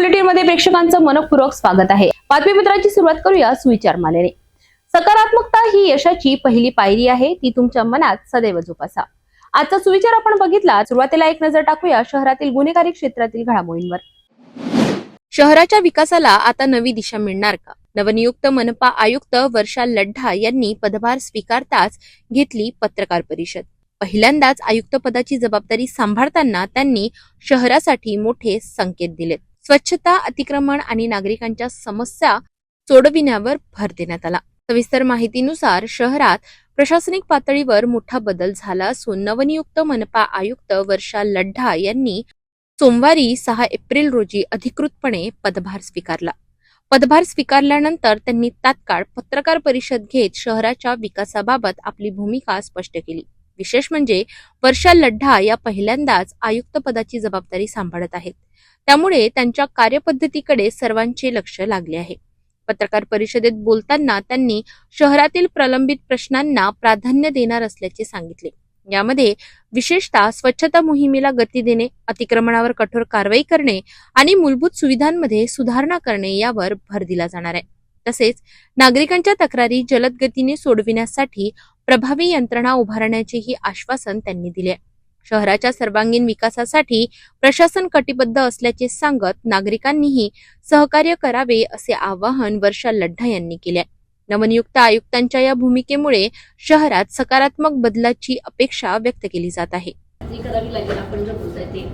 बुलेटिनमध्ये प्रेक्षकांचं मनपूर्वक स्वागत आहे। बातमीपत्राची सुरुवात करूया सुविचार मालेने। सकारात्मकता ही यशाची पहिली पायरी आहे, ती तुमच्या मनात सदैव जोपासा। आजचा सुविचार आपण बघितला। सुरुवातीला एक नजर टाकूया शहरातील गुन्हेगारी क्षेत्रातील घडामोडींवर। शहराच्या विकासाला आता नवी दिशा मिळणार का? नवनियुक्त मनपा आयुक्त वर्षा लढ्ढा यांनी पदभार स्वीकारताच घेतली पत्रकार परिषद। पहिल्यांदाच आयुक्त पदाची जबाबदारी सांभाळताना त्यांनी शहरासाठी मोठे संकेत दिलेत। स्वच्छता, अतिक्रमण आणि नागरिकांच्या समस्या सोडविण्यावर भर देण्यात आला। सविस्तर माहितीनुसार शहरात प्रशासनिक पातळीवर मोठा बदल झाला असून नवनियुक्त मनपा आयुक्त वर्षा लढ्ढा यांनी सोमवारी 6 एप्रिल रोजी अधिकृतपणे पदभार स्वीकारला। पदभार स्वीकारल्यानंतर त्यांनी तात्काळ पत्रकार परिषद घेत शहराच्या विकासाबाबत आपली भूमिका स्पष्ट केली। विशेष म्हणजे वर्षा लढ्ढा या पहिल्यांदाच आयुक्त पदाची जबाबदारी सांभाळत आहेत, त्यामुळे त्यांच्या कार्यपद्धतीकडे सर्वांचे लक्ष लागले आहे। पत्रकार परिषदेत बोलताना त्यांनी शहरातील प्रलंबित प्रश्नांना प्राधान्य देणार असल्याचे सांगितले। यामध्ये विशेषतः स्वच्छता मोहिमेला गती देणे, अतिक्रमणावर कठोर कारवाई करणे आणि मूलभूत सुविधांमध्ये सुधारणा करणे यावर भर दिला जाणार आहे। तसेच नागरिकांच्या तक्रारी जलद गतीने सोडविण्यासाठी प्रभावी यंत्रणा उभारण्याचेही आश्वासन त्यांनी दिले। शहराच्या सर्वांगीण विकासासाठी प्रशासन कटिबद्ध असल्याचे सांगत नागरिकांनीही सहकार्य करावे असे आवाहन वर्षा लढ्ढा यांनी केले। नवनियुक्त आयुक्तांच्या या भूमिकेमुळे शहरात सकारात्मक बदलाची अपेक्षा व्यक्त केली जात आहे। करावी लागेल। आपण जर बोलताय ते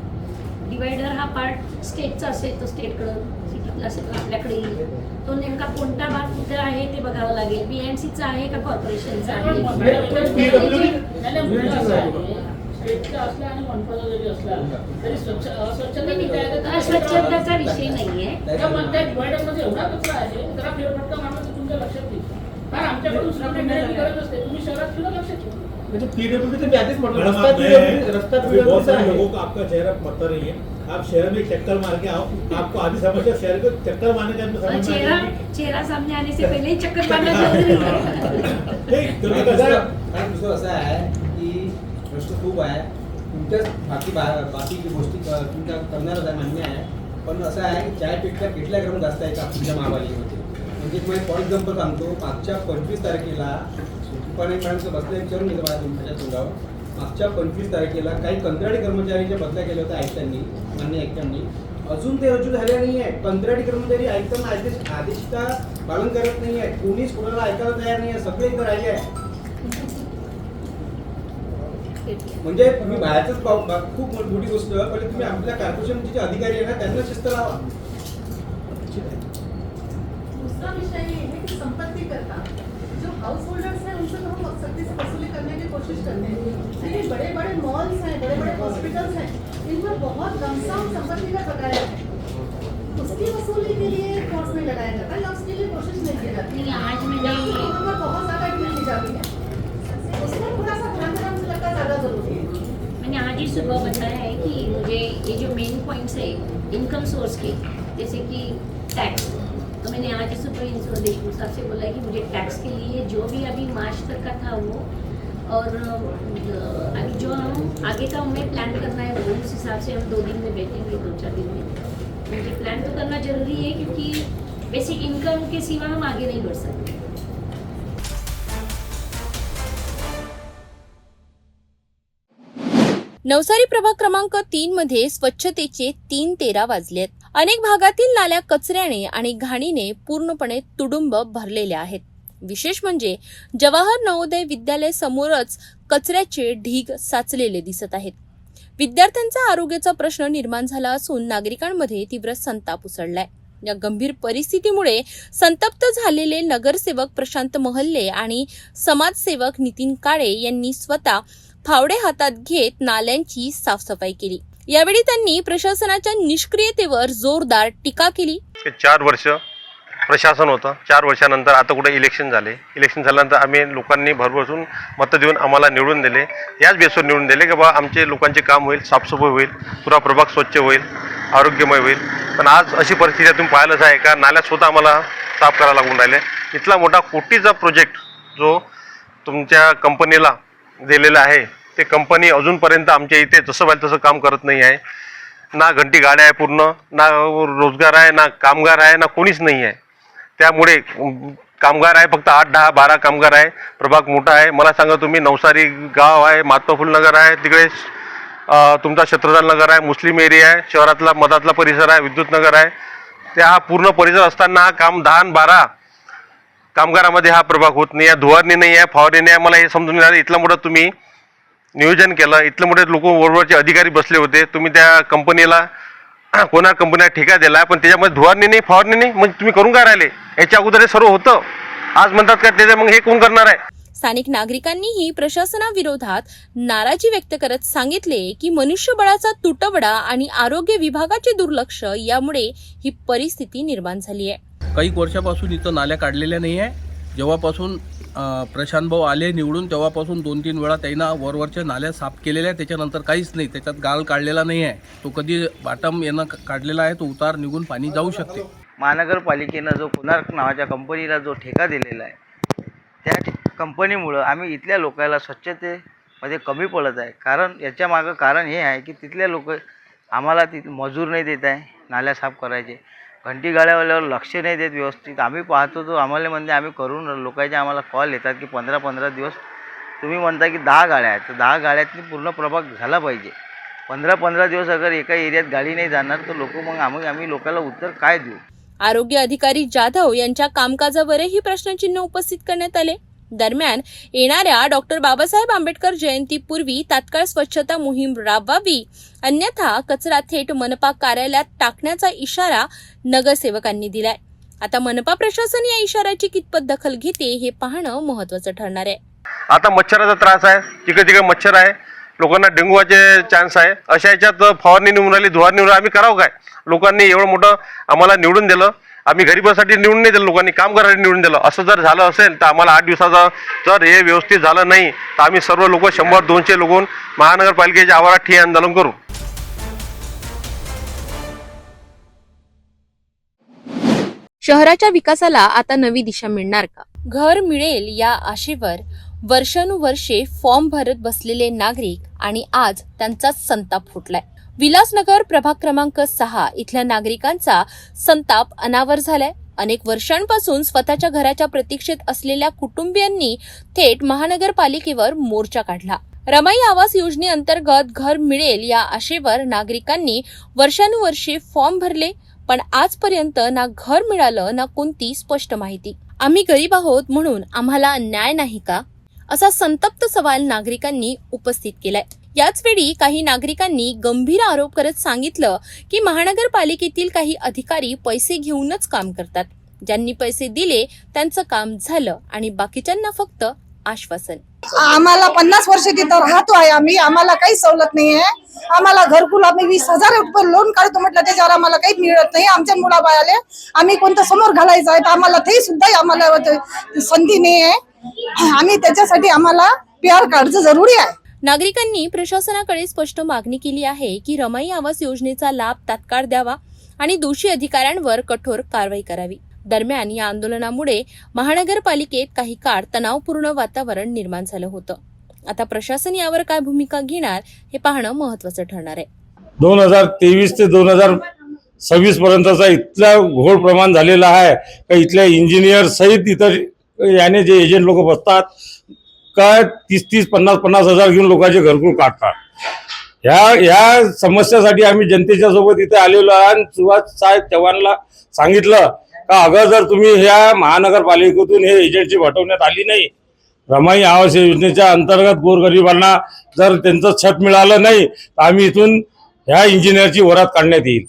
डिवायडर हा पार्ट स्टेटचा असेल तर स्टेटकडे, सिटीतला असेल तर आपल्याकडे येईल। तो नेमका कोणता भाग कुठे आहे ते बघावं लागेल। बीएमसीचा आहे का कॉर्पोरेशनचा आहे? अस्वच्छतेचा विषय नाहीये। लोगों को आपका चेहरा पता नहीं है, आप शहर में चक्कर मार के आओ, आपको आधी समझते शहर को चक्कर मारने का चेहरा सामने आने से पहले ही चक्कर मारना जरूरी है। असं आहे की प्रश्न खूप आहे तुमच्याच बाकी गोष्टी तुमच्या करणारच मान्य आहे, पण असं आहे की चायपेक्षा किटल्या ग्राम जास्त आहे का तुमच्या महापालिकेमध्ये? म्हणजे तुम्हाला फॉर एक्झाम्पल सांगतो, मागच्या 25 तारखेला दुपारपर्यंत बसल्या विचारून घेतो माझ्या तुमच्या तोंडावर, मागच्या 25 तारखेला काही कंत्राटी कर्मचाऱ्यांच्या बदल्या केल्या होत्या आयुक्तांनी, मान्य आयुक्तांनी। अजून ते रजू झाले नाही आहे। कंत्राटी कर्मचारी आयुक्तांना आदेशचा पालन करत नाही आहे, कोणीच कोणाला ऐकायला तयार नाही आहे, सगळे इथं राहिले आहे। म्हणजे तुम्ही बाहेरच खूप मोठी गोष्ट, पण तुम्ही आपल्या कॉर्पोरेशनचे जे अधिकारी आहे ना त्यांना शिस्त लावा। दूसरा विषय ये है कि संपत्ति करता जो हाउस होल्डर्स हैं उनसे तो हम सख्ती से वसूली करने की कोशिश करते हैं, लेकिन बड़े बड़े मॉल्स हैं, बड़े बड़े हॉस्पिटल्स हैं, इनमें बहुत लमसम संपत्ति का बकाया है। उसकी वसूली के लिए कोर्ट में लगाया जाता है या उसके लिए कोशिश नहीं की जाती। आज मैंने बहुत ज़्यादा ड्यूटी दी जाती है, उसमें थोड़ा सा ध्यान देना मुझे लगता है ज़्यादा जरूरी है। मैंने आज ही सुबह बताया है कि मुझे ये जो मेन पॉइंट्स है इनकम सोर्स के, जैसे कि टैक्स, तो मैंने आज सुबह इंस्पेक्टर देशमुख साहब से बोला है कि मुझे टैक्स के लिए जो भी अभी मार्च तक का था वो, और अभी जो हम आगे का हमें प्लान करना है वो उस हिसाब से हम 2 दिन में बैठेंगे, 2-4 दिन में। मुझे प्लान तो करना जरूरी है क्योंकि बेसिक इनकम के सिवा हम आगे नहीं बढ़ सकते। नवसारी प्रभाग क्रमांक 3 मध्ये स्वच्छतेचे 3:13 वाजलेत। अनेक भागातील नाल्या कचऱ्याने आणि घाणीने पूर्णपणे तुडुंब भरलेल्या आहेत। विशेष म्हणजे जवाहर नवोदय विद्यालय समोरच कचऱ्याचे ढीग साचलेले दिसत आहेत। विद्यार्थ्यांचा आरोग्याचा प्रश्न निर्माण झाला असून नागरिकांमध्ये तीव्र संताप उसळलाय। या गंभीर परिस्थितीमुळे संतप्त झालेले नगरसेवक प्रशांत महल्ले आणि समाजसेवक नितीन काळे यांनी स्वतः फावडे हातात घेत नाल्यांची साफसफाई केली। यावेळी त्यांनी प्रशासनाच्या निष्क्रियतेवर जोरदार टीका केली। 4 वर्ष प्रशासन होतं, 4 वर्षानंतर आता कुठे इलेक्शन झाले, इलेक्शन झाल्यानंतर आम्ही लोकांनी भरभरून मतं देऊन आम्हाला निवडून दिले। याच बेसवर निवडून दिले की बा आमचे लोकांचे काम होईल, साफसफाई होईल, पुरा प्रभाग स्वच्छ होईल, आरोग्यमय होईल। पण आज अशी परिस्थिती तुम्ही पाहिलंच आहे का नाल्या स्वतः आम्हाला साफ करायला लागून राहिले। इतला मोठा कोटीचा प्रोजेक्ट जो तुमच्या कंपनीला दिलेला आहे, ते कंपनी अजूनपर्यंत आमच्या इथे जसं पाहिजे तसं काम करत नाही आहे। ना घंटी गाड्या आहे पूर्ण, ना रोजगार आहे, ना कामगार आहे, ना कोणीच नाही आहे. त्यामुळे कामगार आहे फक्त 8, 10, 12 कामगार आहे. प्रभाग मोठा आहे. मला सांगा तुम्ही, नवसारी गाव आहे, महात्मा फुल नगर आहे, तिकडे तुमचा शत्रुघ्न नगर आहे, मुस्लिम एरिया आहे, शहरातला मधातला परिसर आहे, विद्युत नगर आहे. त्या पूर्ण परिसर असताना हा काम 10 आणि 12 कामगारामध्ये हा प्रभाग होत नाही आहे. धुवारणी नाही आहे, फवारणी नाही आहे. मला हे समजून नाही आलं. इथलं मोठं तुम्ही नियोजन केलं, इथलं मोठे लोक वरवरचे अधिकारी बसले होते, तुम्ही त्या कंपनीला कोणा कंपनीला ठेका दिला, पण त्याच्यामध्ये धुवारणी नाही, फवारणी नाही, मग तुम्ही करून काय राहिले? याच्या अगोदर हे सर्व होतं. आज म्हणतात का त्याच्या, मग हे कोण करणार आहे? स्थानिक नागरिकांनीही प्रशासनाविरोधात नाराजी व्यक्त करत सांगितले की मनुष्यबळाचा तुटवडा आणि आरोग्य विभागाचे दुर्लक्ष यामुळे ही परिस्थिती निर्माण झाली आहे. काही वर्षापासून इथं नाल्या काढलेल्या नाही आहे. जेव्हापासून प्रशांत भाऊ आले निवडून तेव्हापासून 2-3 वेळा त्यांना वरवरच्या नाल्या साफ केलेल्या आहे. त्याच्यानंतर काहीच नाही. त्याच्यात गाळ काढलेला नाही आहे. तो कधी बाटम यानं काढलेला आहे, तो उतार निघून पाणी जाऊ शकते. महानगरपालिकेनं जो कोणार्क नावाच्या कंपनीला जो ठेका दिलेला आहे, त्या कंपनीमुळं आम्ही इथल्या लोकांना स्वच्छतेमध्ये कमी पडत आहे. कारण याच्या मागं कारण हे आहे की तिथले लोक आम्हाला मजूर नाही देत आहे नाल्या साफ करायचे. घंटी गाड्यावाल्यावर लक्ष नाही देत व्यवस्थित. आम्ही पाहतो तो आम्हाला म्हणते आम्ही करून लोकांचे आम्हाला कॉल येतात की 15-15 दिवस तुम्ही म्हणता की 10 गाड्या आहेत, तर 10 गाड्यातनी पूर्ण प्रभाग झाला पाहिजे. 15-15 दिवस अगर एका एरियात गाडी नाही जाणार तर लोक मग आम्ही लोकांना उत्तर काय देऊ? आरोग्य अधिकारी जाधव यांच्या कामकाजावरही प्रश्नचिन्ह उपस्थित करण्यात आले. दरम्यान येणाऱ्या डॉक्टर बाबासाहेब आंबेडकर जयंतीपूर्वी तात्काळ स्वच्छता मोहीम राबवावी, अन्यथा कचरा थेट मनपा कार्यालयात टाकण्याचा इशारा नगरसेवकांनी दिलाय. आता मनपा प्रशासन या इशाऱ्याची कितपत दखल घेते हे पाहणं महत्त्वाचं ठरणार आहे. आता मच्छराचा त्रास आहे, तिकडे तिकडे मच्छर आहे, लोकांना डेंगूचे चान्स आहे. अशा याच्यात फवारणी निवडून राहिली, धुवारणी निवडून, आम्ही करावं काय? लोकांनी एवढं मोठं आम्हाला निवडून दिलं, आम्ही गरिबासाठी निवडून नाही दिलं, लोकांनी काम करायला निवडून दिलं. असं जर झालं असेल तर आम्हाला 8 दिवसाचं जर हे व्यवस्थित झालं नाही तर आम्ही सर्व लोक 100-200 लोक महानगरपालिकेच्या आवारात ठिय्या आंदोलन करू. शहराच्या विकासाला आता नवी दिशा मिळणार का? घर मिळेल या आशेवर वर्षानुवर्षे फॉर्म भरत बसलेले नागरिक आणि आज त्यांचा संताप फुटलाय. विलासनगर प्रभाग क्रमांक 6 इथल्या नागरिकांचा संताप अनावर झालाय. अनेक वर्षांपासून स्वतःच्या घराच्या प्रतीक्षेत असलेल्या कुटुंबियांनी थेट महानगरपालिकेवर मोर्चा काढला. रमाई आवास योजनेअंतर्गत घर मिळेल या आशेवर नागरिकांनी वर्षानुवर्षे फॉर्म भरले, पण आजपर्यंत ना घर मिळालं ना कोणती स्पष्ट माहिती. आम्ही गरीब आहोत म्हणून आम्हाला न्याय नाही का, असा संतप्त सवाल नागरिकांनी उपस्थित केलाय. याचवेळी काही नागरिकांनी गंभीर आरोप करत सांगितलं की महानगरपालिकेतील काही अधिकारी पैसे घेऊनच काम करतात. ज्यांनी पैसे दिले त्यांचं काम झालं आणि बाकीच्यांना फक्त आश्वासन. आम्हाला 50 वर्ष तिथं राहतो आहे आम्ही, आम्हाला काही सवलत नाही आहे. आम्हाला घरकुल आम्ही 20,000 रुपये लोन काढतो म्हटलं, त्याच्यावर आम्हाला काही मिळत नाही. आमच्या मुलाबाळाले आम्ही कोणतं समोर घालायचं आहे तर आम्हाला ते सुद्धा आम्हाला संधी नाही आहे. आम्ही त्याच्यासाठी आम्हाला PR कार्डचं जरुरी आहे. नागरिकांनी प्रशासनाकडे स्पष्ट मागणी केली आहे की रमाई आवास योजनेचा लाभ तात्काळ द्यावा आणि दोषी अधिकाऱ्यांवर कठोर कारवाई करावी. दरम्यान या आंदोलनामुळे महानगरपालिकेत काही काळ तणावपूर्ण वातावरण निर्माण झालं होतं. आता प्रशासन यावर काय भूमिका घेणार हे पाहणं महत्त्वाचं ठरणार आहे. 2023 ते 2026 पर्यंतचा इथला घोळ प्रमाण झालेला आहे का इथल्या इंजिनियर सहित इतर याने जे एजंट लोक बसतात का 30-30, 50-50 हजार घेऊन लोकांचे घरकुल काढतात. ह्या समस्यासाठी आम्ही जनतेच्या सोबत इथे आलेलो आहे आणि सुभाष साहेब चव्हाणला सांगितलं का अगर जर तुम्ही ह्या महानगरपालिकेतून हे एजंटची हटवण्यात आली नाही, रमाई आवास योजनेच्या अंतर्गत गोरगरिबांना जर त्यांचं छत मिळालं नाही तर आम्ही इथून ह्या इंजिनियरची वरात काढण्यात येईल.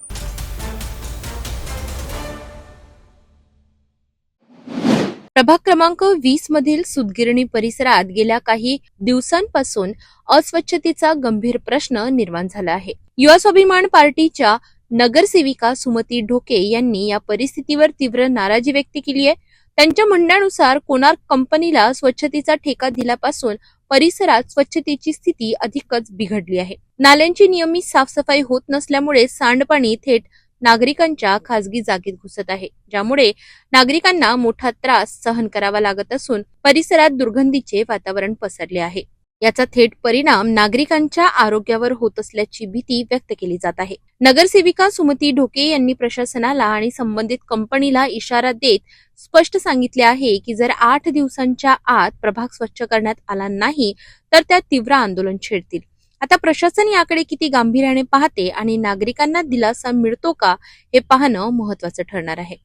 प्रभाग क्रमांक 20 मधील सुतगिरणी परिसरात गेल्या काही दिवसांपासून अस्वच्छतेचा गंभीर प्रश्न निर्माण झाला आहे. युवा स्वाभिमान पार्टीच्या नगरसेविका सुमती ढोके यांनी या परिस्थितीवर तीव्र नाराजी व्यक्त केली आहे. त्यांच्या म्हणण्यानुसार कोणार्क कंपनीला स्वच्छतेचा ठेका दिल्यापासून परिसरात स्वच्छतेची स्थिती अधिकच बिघडली आहे. नाल्यांची नियमित साफसफाई होत नसल्यामुळे सांडपाणी थेट नागरिकांच्या खासगी जागेत घुसत आहे, ज्यामुळे नागरिकांना मोठा त्रास सहन करावा लागत असून परिसरात दुर्गंधीचे वातावरण पसरले आहे. याचा थेट परिणाम नागरिकांच्या आरोग्यावर होत असल्याची भीती व्यक्त केली जात आहे. नगरसेविका सुमती ढोके यांनी प्रशासनाला आणि संबंधित कंपनीला इशारा देत स्पष्ट सांगितले आहे की जर 8 दिवसांच्या आत प्रभाग स्वच्छ करण्यात आला नाही तर त्या तीव्र आंदोलन छेडतील. आता प्रशासन याकडे किती गांभीर्याने पाहते आणि नागरिकांना दिलासा मिळतो का हे पाहणं महत्त्वाचं ठरणार आहे.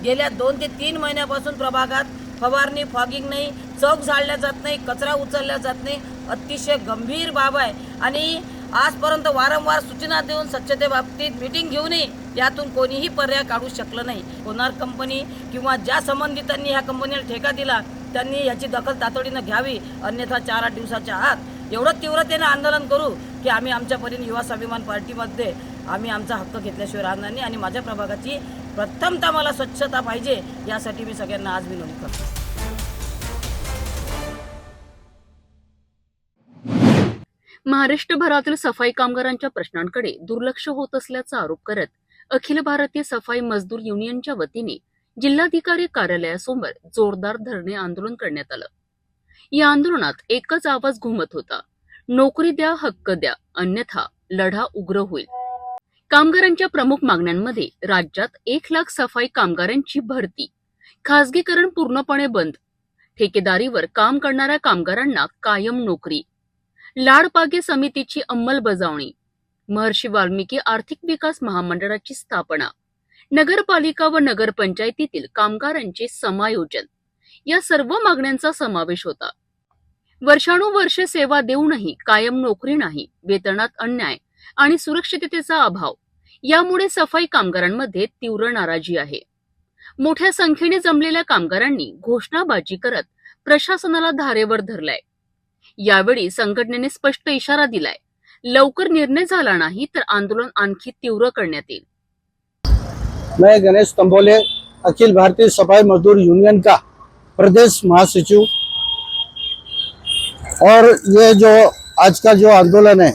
गेल्या 2 ते 3 महिन्यापासून प्रभागात फवारणी फॉगिंग नाही, चौक झाडल्या जात नाही, कचरा उचलला जात नाही. अतिशय गंभीर बाब आहे आणि आजपर्यंत वारंवार सूचना देऊन स्वच्छतेबाबतीत मीटिंग घेऊनही यातून कोणीही पर्याय काढू शकलं नाही. कोणार कंपनी किंवा ज्या संबंधितांनी ह्या कंपनीला ठेका दिला त्यांनी याची दखल तातडीनं घ्यावी, अन्यथा 4-8 दिवसाच्या आत एवढं तीव्रतेनं आंदोलन करू की आम्ही आमच्या परीने युवा स्वाभिमान पार्टीमध्ये आम्ही आमचा हक्क घेतल्याशिवाय राहणार नाही आणि माझ्या प्रभागाची प्रथमतः मला स्वच्छता पाहिजे यासाठी मी सगळ्यांना आज विनंती करतो. महाराष्ट्रभरातील सफाई कामगारांच्या प्रश्नांकडे दुर्लक्ष होत असल्याचा आरोप करत अखिल भारतीय सफाई मजदूर युनियनच्या वतीने जिल्हाधिकारी कार्यालयासमोर जोरदार धरणे आंदोलन करण्यात आलं. या आंदोलनात एकच आवाज घुमत होता, नोकरी द्या, हक्क द्या, अन्यथा लढा उग्र होईल. कामगारांच्या प्रमुख मागण्यांमध्ये राज्यात 1 लाख सफाई कामगारांची भरती, खासगीकरण पूर्णपणे बंद, ठेकेदारीवर काम करणाऱ्या कामगारांना कायम नोकरी, लाडपागे समितीची अंमलबजावणी, महर्षी वाल्मिकी आर्थिक विकास महामंडळाची स्थापना, नगरपालिका व नगरपंचायतीतील कामगारांचे समायोजन या सर्व मागण्यांचा समावेश होता. वर्षानुवर्षे सेवा देऊनही कायम नोकरी नाही, वेतनात अन्याय आणि सुरक्षिततेचा अभाव यामुळे सफाई कामगारांमध्ये तीव्र नाराजी आहे. मोठ्या संख्येने जमलेल्या कामगारांनी घोषणाबाजी करत प्रशासनाला धारेवर धरलाय. यावेळी संघटनेने स्पष्ट इशारा दिलाय, लवकर निर्णय झाला नाही तर आंदोलन आणखी तीव्र करण्यात येईल. मैं गणेश तंबोले, अखिल भारतीय सफाई मजदूर यूनियन का प्रदेश महासचिव, और ये जो आज का जो आंदोलन है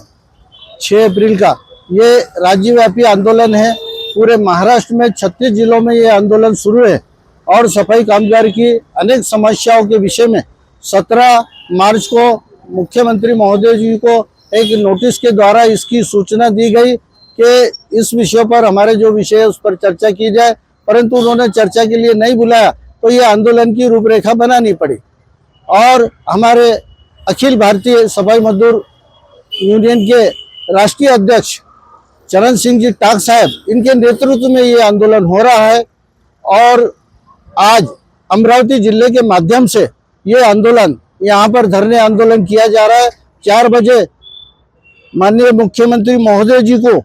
6 अप्रैल का, ये राज्यव्यापी आंदोलन है. पूरे महाराष्ट्र में 36 जिलों में ये आंदोलन शुरू है और सफाई कामगार की अनेक समस्याओं के विषय में 17 मार्च को मुख्यमंत्री महोदय जी को एक नोटिस के द्वारा इसकी सूचना दी गई कि इस विषय पर हमारे जो विषय है उस पर चर्चा की जाए, परंतु उन्होंने चर्चा के लिए नहीं बुलाया तो ये आंदोलन की रूपरेखा बनानी पड़ी. और हमारे अखिल भारतीय सफाई मजदूर यूनियन के राष्ट्रीय अध्यक्ष चरण सिंह जी टाक साहब, इनके नेतृत्व में ये आंदोलन हो रहा है. और आज अमरावती जिले के माध्यम से ये आंदोलन यहाँ पर धरने आंदोलन किया जा रहा है. 4 बजे माननीय मुख्यमंत्री महोदय जी को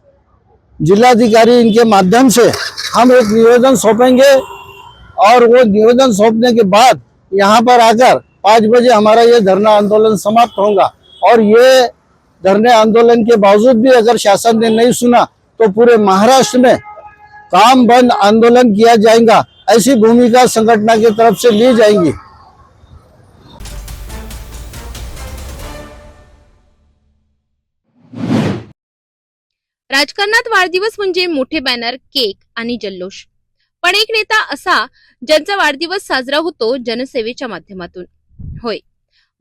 जिलाधिकारी इनके माध्यम से हम एक निवेदन सौंपेंगे और वो निवेदन सौंपने के बाद यहाँ पर आकर 5 बजे हमारा ये धरना आंदोलन समाप्त होगा. और ये धरने आंदोलन के बावजूद भी अगर शासन ने नहीं सुना तो पूरे महाराष्ट्र में काम बंद आंदोलन किया जाएगा, ऐसी भूमिका संगठन की तरफ से ली जाएगी. राजकारणात वाढदिवस म्हणजे मोठे बॅनर, केक आणि जल्लोष. पण एक नेता असा ज्यांचा वाढदिवस साजरा होतो जनसेवेच्या माध्यमातून. होय,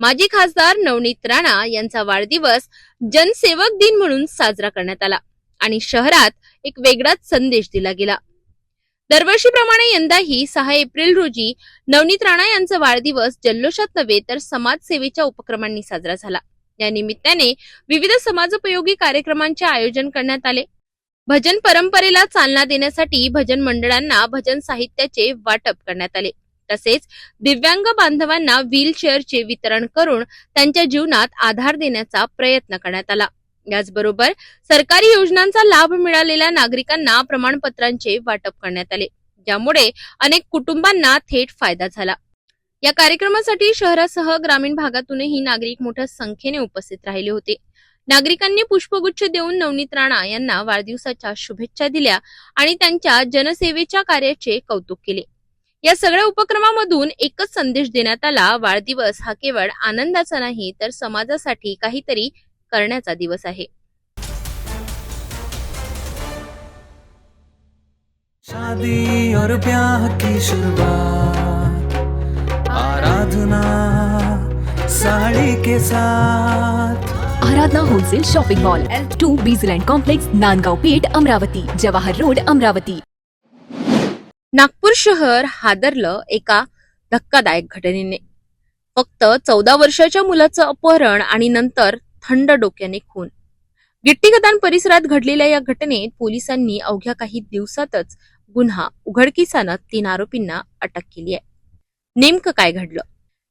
माजी खासदार नवनीत राणा यांचा वाढदिवस जनसेवक दिन म्हणून साजरा करण्यात आला आणि शहरात एक वेगळाच संदेश दिला गेला. दरवर्षीप्रमाणे यंदाही 6 एप्रिल रोजी नवनीत राणा यांचा वाढदिवस जल्लोषात नव्हे तर समाजसेवेच्या उपक्रमांनी साजरा झाला. या निमित्ताने विविध समाजोपयोगी कार्यक्रमांचे आयोजन करण्यात आले. भजन परंपरेला चालना देण्यासाठी भजन मंडळांना भजन साहित्याचे वाटप करण्यात आले. तसेच दिव्यांग बांधवांना व्हीलचेअरचे वितरण करून त्यांच्या जीवनात आधार देण्याचा प्रयत्न करण्यात आला. याचबरोबर सरकारी योजनांचा लाभ मिळालेल्या नागरिकांना प्रमाणपत्रांचे वाटप करण्यात आले, ज्यामुळे अनेक कुटुंबांना थेट फायदा झाला. या कार्यक्रमासाठी शहरासह ग्रामीण भागातूनही नागरिक मोठ्या संख्येने उपस्थित राहिले होते. नागरिकांनी पुष्पगुच्छ देऊन नवनीत राणा यांना वाढदिवसाच्या शुभेच्छा दिल्या आणि त्यांच्या जनसेवेच्या कार्याचे कौतुक केले. या सगळ्या उपक्रमामधून एकच संदेश देण्यात आला, वाढदिवस हा केवळ आनंदाचा नाही तर समाजासाठी काहीतरी करण्याचा दिवस आहे. शादी और ब्याह की शुरुआत, आराधना साड़ी के के साथ। Aradhana wholesale shopping mall, L2 Bijland complex, Nandgaon Peth, Amravati, Jawahar road, Amravati. Nagpur शहर हादरलं एका धक्कादायक घटनेने. फक्त 14 वर्षाच्या मुलाचं अपहरण आणि नंतर थंड डोक्याने खून. गिट्टीगदान परिसरात घडलेल्या या घटनेत पोलिसांनी अवघ्या काही दिवसातच गुन्हा उघडकीस आणत 3 आरोपींना अटक केली आहे. नेमकं काय घडलं?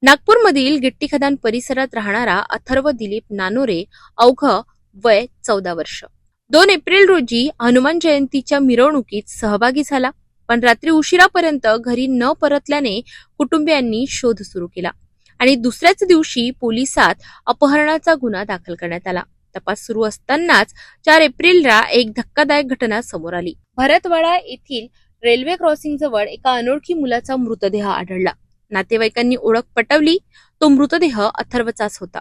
नागपूरमधील गिट्टीखदान परिसरात राहणारा अथर्व दिलीप नानोरे अवघं वय 14 वर्ष 2 एप्रिल रोजी हनुमान जयंतीच्या मिरवणुकीत सहभागी झाला, पण रात्री उशिरापर्यंत घरी न परतल्याने कुटुंबियांनी शोध सुरू केला आणि दुसऱ्याच दिवशी पोलिसात अपहरणाचा गुन्हा दाखल करण्यात आला. तपास सुरू असतानाच 4 एप्रिलला एक धक्कादायक घटना समोर आली. भरतवाडा येथील रेल्वे क्रॉसिंग जवळ एका अनोळखी मुलाचा मृतदेह आढळला. नातेवाईकांनी ओळख पटवली. तो मृतदेह अथर्वचाच होता.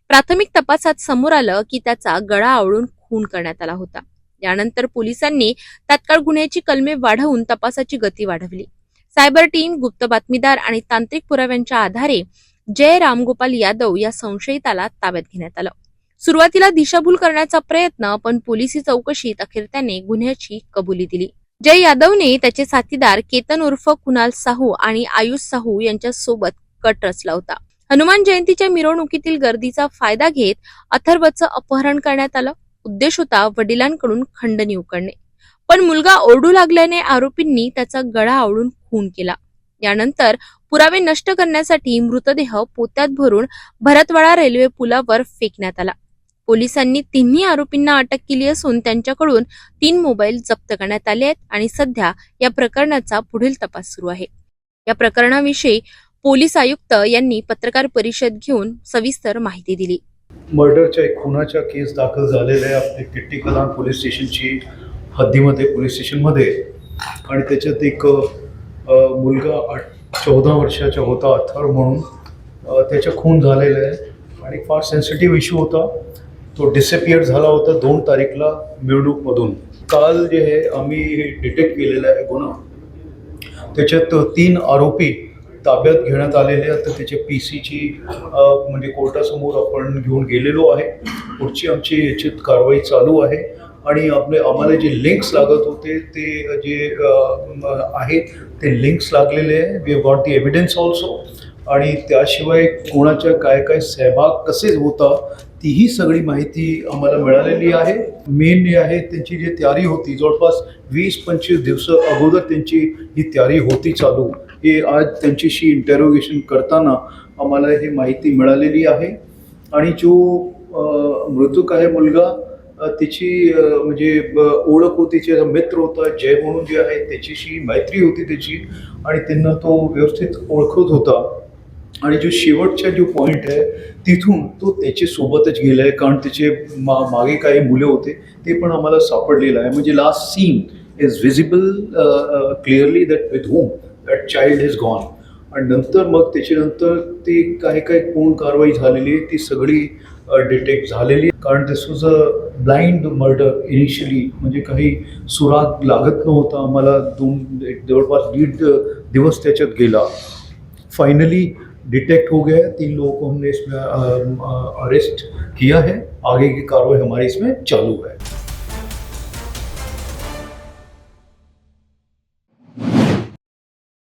प्राथमिक तपासात समोर आलं की त्याचा गळा आवळून खून करण्यात आला होता. यानंतर पोलिसांनी तात्काळ गुन्ह्याची कलमे वाढवून तपासाची गती वाढवली. सायबर टीम, गुप्त बातमीदार आणि तांत्रिक पुराव्यांच्या आधारे जय रामगोपाल यादव या संशयिताला ताब्यात घेण्यात आलं. सुरुवातीला दिशाभूल करण्याचा प्रयत्न, पण पोलिसी चौकशीत अखेर त्याने गुन्ह्याची कबुली दिली. जय यादवने त्याचे साथीदार केतन उर्फ कुणाल साहू आणि आयुष साहू यांच्या सोबत कट रचला होता. हनुमान जयंतीच्या मिरवणुकीतील गर्दीचा फायदा घेत अथर्वचं अपहरण करण्यात आलं. उद्देश होता वडिलांकडून खंडणी उकळणे, पण मुलगा ओरडू लागल्याने आरोपींनी त्याचा गळा आवळून खून केला. यानंतर पुरावे नष्ट करण्यासाठी मृतदेह पोत्यात भरून भरतवाडा रेल्वे पुलावर फेकण्यात आला. पोलिसांनी तिन्ही आरोपींना अटक केली असून त्यांच्याकडून 3 मोबाईल जप्त करण्यात आले आहेत आणि सध्या या प्रकरणाचा पुढील तपास सुरू आहे. या प्रकरणाविषयी पोलीस आयुक्त यांनी पत्रकार परिषद घेऊन सविस्तर माहिती दिली. मर्डरच्या एक खुनाच्या केस दाखल झालेल्या आहे आपल्या गिट्टीकदान पोलीस स्टेशनची हद्दीमध्ये, पोलीस स्टेशनमध्ये, आणि त्याच्यात एक मुलगा 14 वर्षाचा होता अथर्व म्हणून, त्याचा खून झालेला आहे आणि फार सेन्सिटिव्ह इश्यू होता. तो डिसअपियर झाला होता 2 तारीखला मिरवणूकमधून. काल जे आहे आम्ही डिटेक्ट केलेला आहे गुन्हा. त्याच्यात 3 आरोपी ताब्यात घेण्यात आलेले आहेत. तर त्याच्या PCची म्हणजे कोर्टासमोर आपण घेऊन गेलेलो आहे. पुढची आमची याच्यात कारवाई चालू आहे आणि आम्हाला जे लिंक्स लागत होते ते जे आहेत ते लिंक्स लागलेले आहे. We have got the evidence also. आणि त्याशिवाय कोणाच्या काय काय सहभाग कसे होता तीही सगळी माहिती आम्हाला मिळालेली आहे. मेन जे आहे त्यांची जी तयारी होती जवळपास 20-25 दिवस अगोदर त्यांची ही तयारी होती चालू. हे आज त्यांच्याशी इंटरोगेशन करताना आम्हाला ही माहिती मिळालेली आहे. आणि जो मृतक आहे मुलगा, त्याची म्हणजे ओळख होती, त्याचा मित्र होता जय म्हणून जे आहे, त्याच्याशी मैत्री होती त्याची आणि त्यांना तो व्यवस्थित ओळखत होता. आणि जो शेवटचा जो पॉईंट आहे तिथून तो त्याच्या सोबतच गेला आहे, कारण त्याचे मागे काही मुले होते ते पण आम्हाला सापडलेलं आहे. म्हणजे last scene is visible clearly that with whom that child is gone. आणि नंतर मग त्याच्यानंतर ते काय काय कोण कारवाई झालेली आहे ती सगळी डिटेक्ट झालेली, कारण this was a blind murder initially. म्हणजे काही सुराग लागत नव्हता आम्हाला. जवळपास 1.5 दिवस त्याच्यात गेला. फाइनली डिटेक्ट हो गया है. 3 लोगों को हमने इसमें अरेस्ट किया है. आगे की कार्रवाई हमारी इसमें चालू है.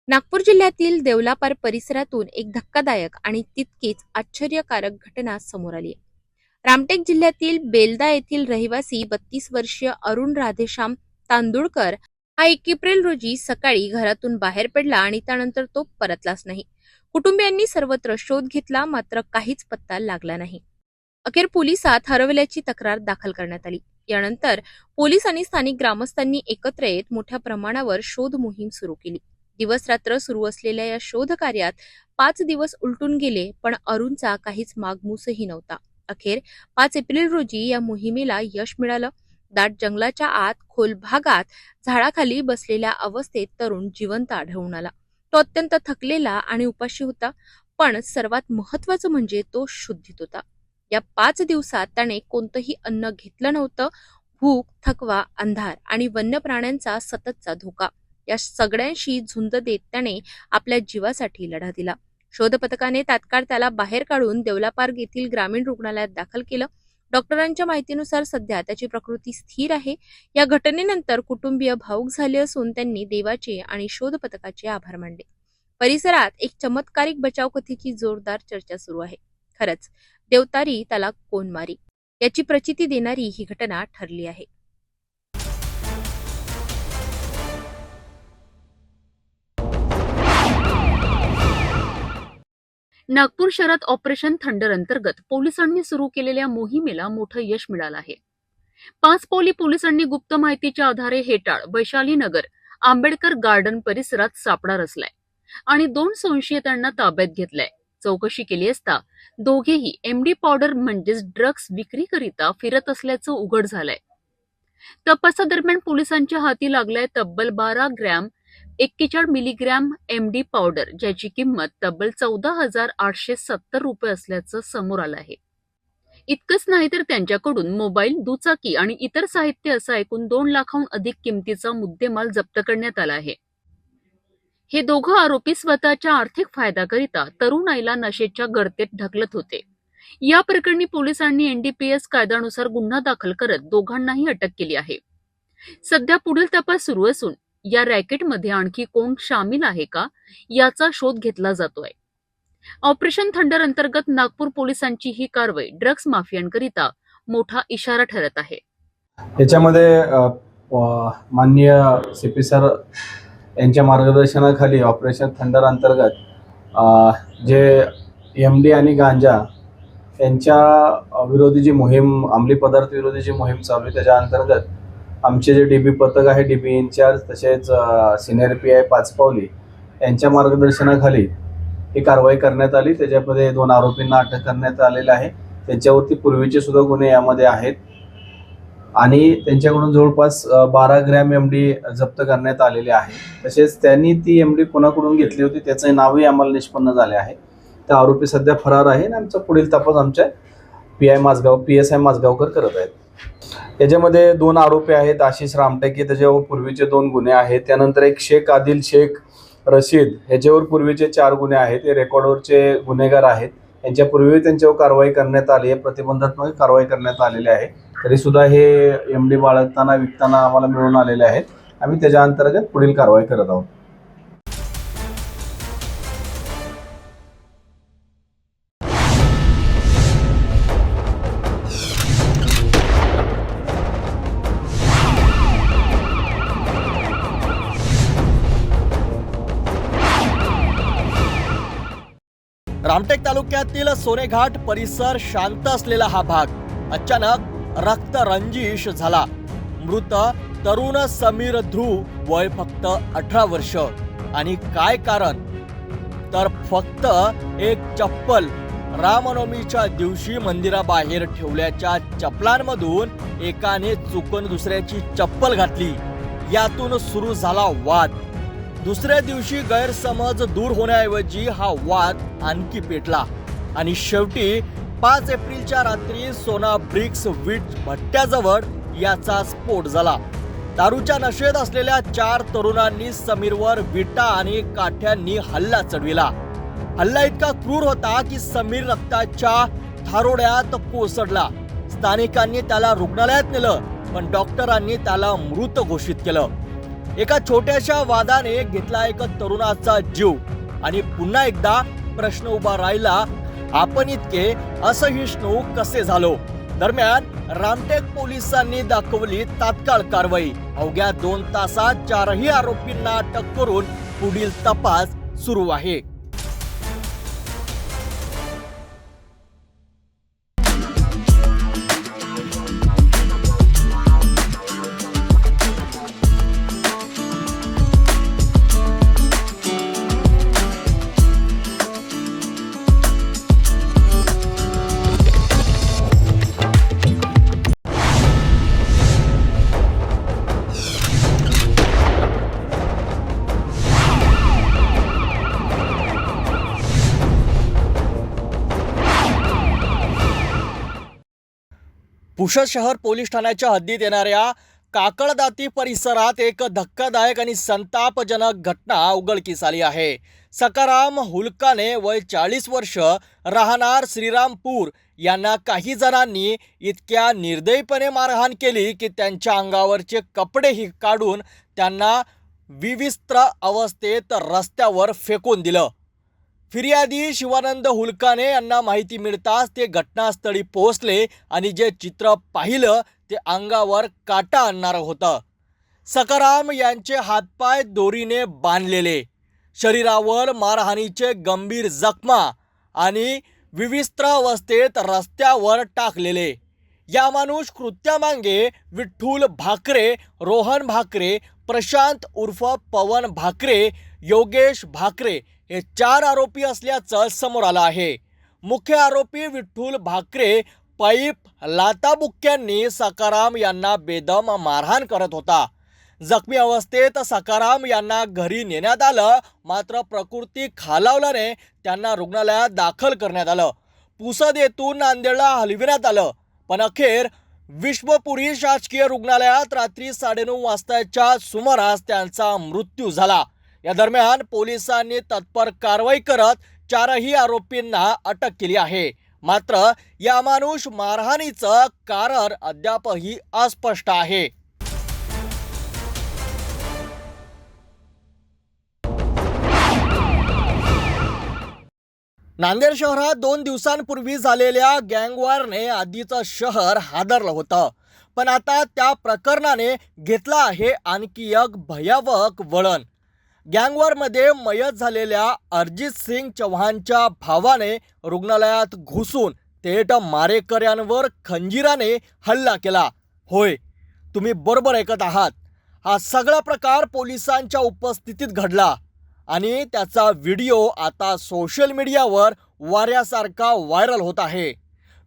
नागपूर जिल्ह्यातील देवलापार परिसरातून एक धक्कादायक आणि तितकीच आश्चर्यकारक घटना समोर आली आहे. रामटेक जिल्ह्यातील बेलदा येथील रहिवासी 32 वर्षीय अरुण राधेश्याम तांदुळकर हा 1 एप्रिल रोजी सकाळी घरातून बाहेर पडला आणि त्यानंतर तो परतलाच नाही. कुटुंबियांनी सर्वत्र शोध घेतला, मात्र काहीच पत्ता लागला नाही. अखेर पोलिसात हरवल्याची तक्रार दाखल करण्यात आली. यानंतर पोलीस आणि स्थानिक ग्रामस्थांनी एकत्र येत मोठ्या प्रमाणावर शोध मोहीम सुरू केली. दिवस रात्र सुरू असलेल्या या शोध कार्यात 5 दिवस उलटून गेले, पण अरुणचा काहीच मागमूसही नव्हता. अखेर 5 एप्रिल रोजी या मोहिमेला यश मिळालं. दाट जंगलाच्या आत खोल भागात झाडाखाली बसलेल्या अवस्थेत तरुण जिवंत आढळून आला. तो अत्यंत थकलेला आणि उपाशी होता, पण सर्वात महत्वाचं म्हणजे तो शुद्धीत होता. या 5 दिवसात त्याने कोणतंही अन्न घेतलं नव्हतं. भूक, थकवा, अंधार आणि वन्य प्राण्यांचा सततचा धोका या सगळ्यांशी झुंज देत त्याने आपल्या जीवासाठी लढा दिला. शोध पथकाने तात्काळ त्याला बाहेर काढून देवला पार्क येथील ग्रामीण रुग्णालयात दाखल केलं. डॉक्टरांच्या माहितीनुसार सध्या त्याची प्रकृती स्थिर आहे. या घटनेनंतर कुटुंबीय भावूक झाले असून त्यांनी देवाचे आणि शोध पथकाचे आभार मानले. परिसरात एक चमत्कारिक बचाव कथेची जोरदार चर्चा सुरू आहे. खरंच देवतारी त्याला कोण मारी याची प्रचिती देणारी ही घटना ठरली आहे. नागपूर शहरात ऑपरेशन थंडर अंतर्गत पोलिसांनी सुरू केलेल्या मोहिमेला मोठं यश मिळालं आहे. 5 पोलिसांनी गुप्त माहितीच्या आधारे हेटाळ, वैशाली नगर, आंबेडकर गार्डन परिसरात सापळा रचलाय आणि 2 संशयितांना ताब्यात घेतलंय. चौकशी केली असता दोघेही एमडी पावडर म्हणजेच ड्रग्ज विक्रीकरिता फिरत असल्याचं उघड झालंय. तपासादरम्यान पोलिसांच्या हाती लागलाय तब्बल 12 ग्रॅम 41 मिलीग्रॅम एमडी पावडर, ज्याची किंमत तब्बल 14,870 रुपये असल्याचं समोर आलं आहे. इतकंच नाही तर त्यांच्याकडून मोबाईल, दुचाकी आणि इतर साहित्य असा एकूण 2 लाखाहून अधिक किमतीचा मुद्देमाल जप्त करण्यात आला आहे. हे दोघं आरोपी स्वतःच्या आर्थिक फायद्याकरिता तरुणाईला नशेच्या गर्तेत ढकलत होते. या प्रकरणी पोलिसांनी एनडीपीएस कायद्यानुसार गुन्हा दाखल करत दोघांनाही अटक केली आहे. सध्या पुढील तपास सुरू असून या रॅकेटमध्ये आणखी कोण सामील आहे का याचा शोध घेतला जातोय. ऑपरेशन थंडर अंतर्गत नागपूर पोलिसांची ही कारवाई ड्रग्ज माफियांकरिता मोठा इशारा ठरत आहे. याच्यामध्ये माननीय सीपी सर यांच्या मार्गदर्शनाखाली ऑपरेशन थंडर अंतर्गत जे एमडी आणि गांजा यांच्या विरोधी जी मोहीम, अंमली पदार्थ विरोधी जी मोहीम चालू आहे, त्याच्या अंतर्गत आमचे जे डीबी पथक आहे, डीबी इन्चार्ज, तसेच सिनियर पीआय पाचपावली यांच्या मार्गदर्शनाखाली ही कारवाई करण्यात आली. त्याच्यामध्ये 2 आरोपींना अटक करण्यात आलेले आहे. त्यांच्यावरती पूर्वीचे सुद्धा गुन्हे यामध्ये आहेत आणि त्यांच्याकडून जवळपास 12 ग्रॅम एमडी जप्त करण्यात आलेले आहे. तसेच त्यांनी ती एमडी कोणाकडून घेतली होती त्याचे नावही आम्हाला निष्पन्न झाले आहे. तर आरोपी सध्या फरार आहे आणि आमचा पुढील तपास आमच्या PSI माझगावकर करत आहेत. याच्यामध्ये 2 आरोपी आहेत. आशिष रामटेके, त्याच्यावर पूर्वीचे 2 गुन्हे आहेत. त्यानंतर एक शेख आदिल शेख रशीद, ह्याच्यावर पूर्वीचे 4 गुन्हे आहेत. हे रेकॉर्डवरचे गुन्हेगार आहेत. यांच्यापूर्वी त्यांच्यावर कारवाई करण्यात आली आहे, प्रतिबंधात्मक कारवाई करण्यात आलेली आहे. तरी सुद्धा हे एमडी बाळगताना विकताना आम्हाला मिळून आलेले आहेत. आम्ही त्याच्या अंतर्गत पुढील कारवाई करत आहोत. रामटेक तालुक्यातील सोनेघाट परिसर शांत असलेला हा भाग अचानक रक्तरंजिश झाला. मृत तरुण समीर ध्रुव, वय फक्त 18 वर्ष. आणि काय कारण? तर फक्त एक चप्पल. रामनवमीच्या दिवशी मंदिराबाहेर ठेवल्याच्या चप्पलांमधून एकाने चुकून दुसऱ्याची चप्पल घातली. यातून सुरू झाला वाद. दुसऱ्या दिवशी गैरसमज दूर होण्याऐवजी हा वाद आणखी पेटला आणि शेवटी 5 एप्रिलच्या रात्री सोना ब्रिक्स वीट भट्ट्याजवळ याचा स्फोट झाला. दारूच्या नशेत असलेल्या 4 तरुणांनी समीरवर विटा आणि काठ्यांनी हल्ला चढविला. हल्ला इतका क्रूर होता की समीर रक्ताच्या थारोड्यात कोसळला. स्थानिकांनी त्याला रुग्णालयात नेलं, पण डॉक्टरांनी त्याला मृत घोषित केलं. एका छोट्याशा वादाने घेतला एक तरुणाचा जीव. आणि पुन्हा एकदा प्रश्न उभा राहिला, आपण इतके असहिष्णू कसे झालो? दरम्यान रामटेक पोलिसांनी दाखवली तात्काळ कारवाई. अवघ्या 2 तासात 4ही आरोपींना अटक करून पुढील तपास सुरू आहे. पुसद शहर पोलीस ठाण्याच्या हद्दीत येणाऱ्या काकळदाती परिसरात एक धक्कादायक आणि संतापजनक घटना उघडकीस आली आहे. सकाराम हुलकाने वय 40 वर्ष राहणार श्रीरामपूर यांना काही जणांनी इतक्या निर्दयीपणे मारहाण केली की त्यांच्या अंगावरचे कपडेही काढून त्यांना विविस्त्र अवस्थेत रस्त्यावर फेकून दिलं. फिर्यादी शिवानंद हुलकाने यांना माहिती मिळताच ते घटनास्थळी पोहोचले आणि जे चित्र पाहिलं ते अंगावर काटा आणणारं होतं. सकाराम यांचे हातपाय दोरीने बांधलेले, शरीरावर मारहाणीचे गंभीर जखमा आणि विविस्त्र अवस्थेत रस्त्यावर टाकलेले. या माणूस कृत्यामागे विठ्ठल भाकरे, रोहन भाकरे, प्रशांत उर्फ पवन भाकरे, योगेश भाकरे हे 4 आरोपी असल्याचं समोर आलं आहे. मुख्य आरोपी विठ्ठल भाकरे पाईप लाताबुक्क्यांनी सकाराम यांना बेदम मारहाण करत होता. जखमी अवस्थेत सकाराम यांना घरी नेण्यात आलं, मात्र प्रकृती खालावल्याने त्यांना रुग्णालयात दाखल करण्यात आलं. पुसद येथून नांदेडला हलविण्यात आलं, पण अखेर विश्वपुरी शासकीय रुग्णालयात रात्री 9:30 वाजताच्या सुमारास त्यांचा मृत्यू झाला. या दरम्यान पोलिसांनी तत्पर कारवाई करत 4ही आरोपींना अटक केली आहे. मात्र या माणूस मारहाणीचं कारण अद्यापही अस्पष्ट आहे. नांदेड शहरात 2 दिवसांपूर्वी झालेल्या गँगवॉरने आधीचं शहर हादरलं होतं, पण आता त्या प्रकरणाने घेतला आहे आणखी एक भयावह वळण. गँगवॉरमध्ये मयत झालेल्या अरिजित सिंग चौहानच्या भावाने रुग्णालयात घुसून थेट मारेकऱ्यांवर खंजिराने हल्ला केला. होय, तुम्ही बरोबर ऐकत आहात. हा सगळा प्रकार पोलिसांच्या उपस्थितीत घडला आणि त्याचा व्हिडिओ आता सोशल मीडियावर वाऱ्यासारखा व्हायरल होत आहे.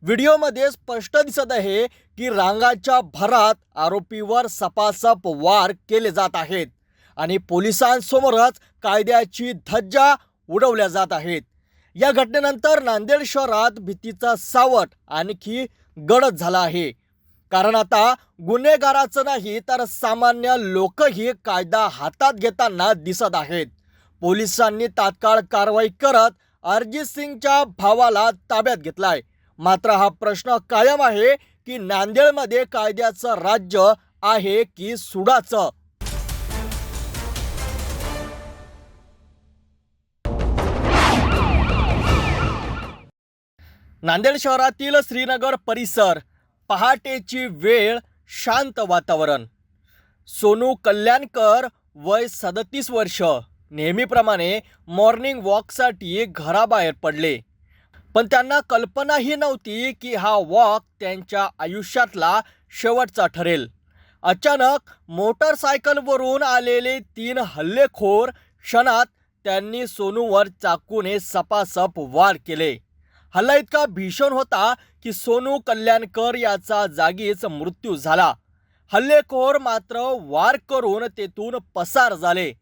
व्हिडिओमध्ये स्पष्ट दिसत आहे की रांगाच्या भरात आरोपीवर सपासप वार केले जात आहेत आणि पोलिसांसमोरच कायद्याची धज्जा उडवल्या जात आहेत. या घटनेनंतर नांदेड शहरात भीतीचा सावट आणखी गडद झाला आहे. कारण आता गुन्हेगाराचं नाही तर सामान्य लोकही कायदा हातात घेताना दिसत आहेत. पोलिसांनी तात्काळ कारवाई करत अरिजित सिंगच्या भावाला ताब्यात घेतलाय. मात्र हा प्रश्न कायम आहे की नांदेडमध्ये कायद्याचं राज्य आहे की सुडाचं. नांदेड शहरातील श्रीनगर परिसर, पहाटेची वेळ, शांत वातावरण. सोनू कल्याणकर वय 37 वर्ष नेहमीप्रमाणे मॉर्निंग वॉकसाठी घराबाहेर पडले, पण त्यांना कल्पनाही नव्हती की हा वॉक त्यांच्या आयुष्यातला शेवटचा ठरेल. अचानक मोटरसायकलवरून आलेले 3 हल्लेखोर क्षणात त्यांनी सोनूवर चाकूने सपासप वार केले. हल्ला इतका भीषण होता की सोनू कल्याणकर याचा जागीच मृत्यू झाला. हल्लेखोर मात्र वार करून तेथून पसार झाले.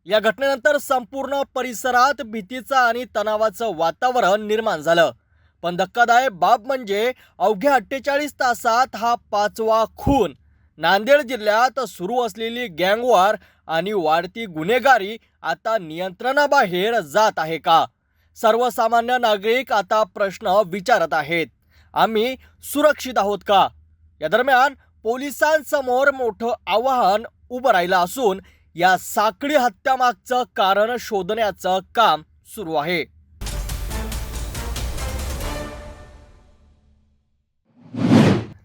या घटनेनंतर संपूर्ण परिसरात भीतीचं आणि तणावाचं वातावरण निर्माण झालं. पण धक्कादायक बाब म्हणजे अवघ्या 48 तासात हा 5वा खून. नांदेड जिल्ह्यात सुरू असलेली गँगवॉर आणि वाढती गुन्हेगारी आता नियंत्रणाबाहेर जात आहे का? सर्वसामान्य नागरिक आता प्रश्न विचारत आहेत. आम्ही सुरक्षित आहोत का? या दरम्यान पोलिसांसमोर मोठं आव्हान उभं राहिलं असून या साखळी हत्यामागचं कारण शोधण्याचं काम सुरू आहे.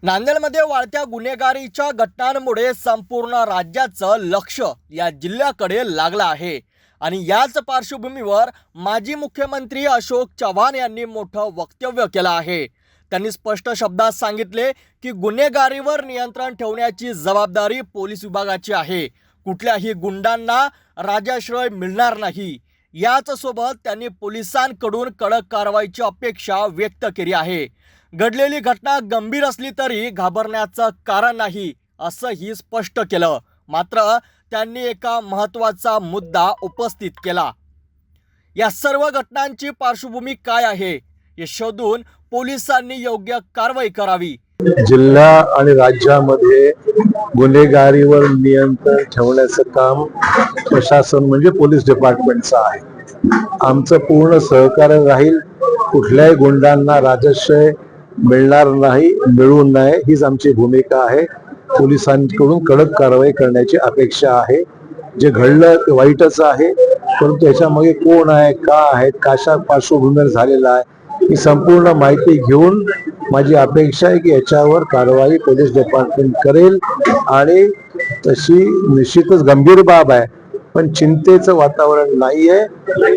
नांदेडमध्ये वाढत्या गुन्हेगारीच्या घटनांमुळे संपूर्ण राज्याचं लक्ष या जिल्ह्याकडे लागलं आहे आणि याच पार्श्वभूमीवर माजी मुख्यमंत्री अशोक चव्हाण यांनी मोठं वक्तव्य केलं आहे. त्यांनी स्पष्ट शब्दात सांगितले की गुन्हेगारीवर नियंत्रण ठेवण्याची जबाबदारी पोलीस विभागाची आहे. कुठल्याही गुंडांना राजाश्रय मिळणार नाही. याच सोबत त्यांनी पोलिसांकडून कडक कारवाईची अपेक्षा व्यक्त केली आहे. घडलेली घटना गंभीर असली तरी घाबरण्याचं कारण नाही असंही स्पष्ट केलं. मात्र त्यांनी एका महत्त्वाचा मुद्दा उपस्थित केला. या सर्व घटनांची पार्श्वभूमी काय आहे हे शोधून पोलिसांनी योग्य कारवाई करावी. जिल्हा आणि राज्यामध्ये गुन्हेगारीवर नियंत्रण ठेवण्याचं काम प्रशासन म्हणजे पोलीस डिपार्टमेंटचं आहे. आमचं पूर्ण सहकार्य राहील. कुठल्याही गुंडांना राजश्रय मिळणार नाही, मिळू नये हीच आमची भूमिका आहे. पोलिसांकडून कडक कारवाई करण्याची अपेक्षा आहे. जे घडलं ते वाईटच आहे, परंतु याच्यामागे कोण आहे, का आहे, कशा पार्श्वभूमीवर झालेला आहे ही संपूर्ण माहिती घेऊन माझी अपेक्षा आहे की याच्यावर कारवाई पोलीस डिपार्टमेंट करेल. आणि तशी निश्चितच गंभीर बाब आहे, पण चिंतेचं वातावरण नाहीये.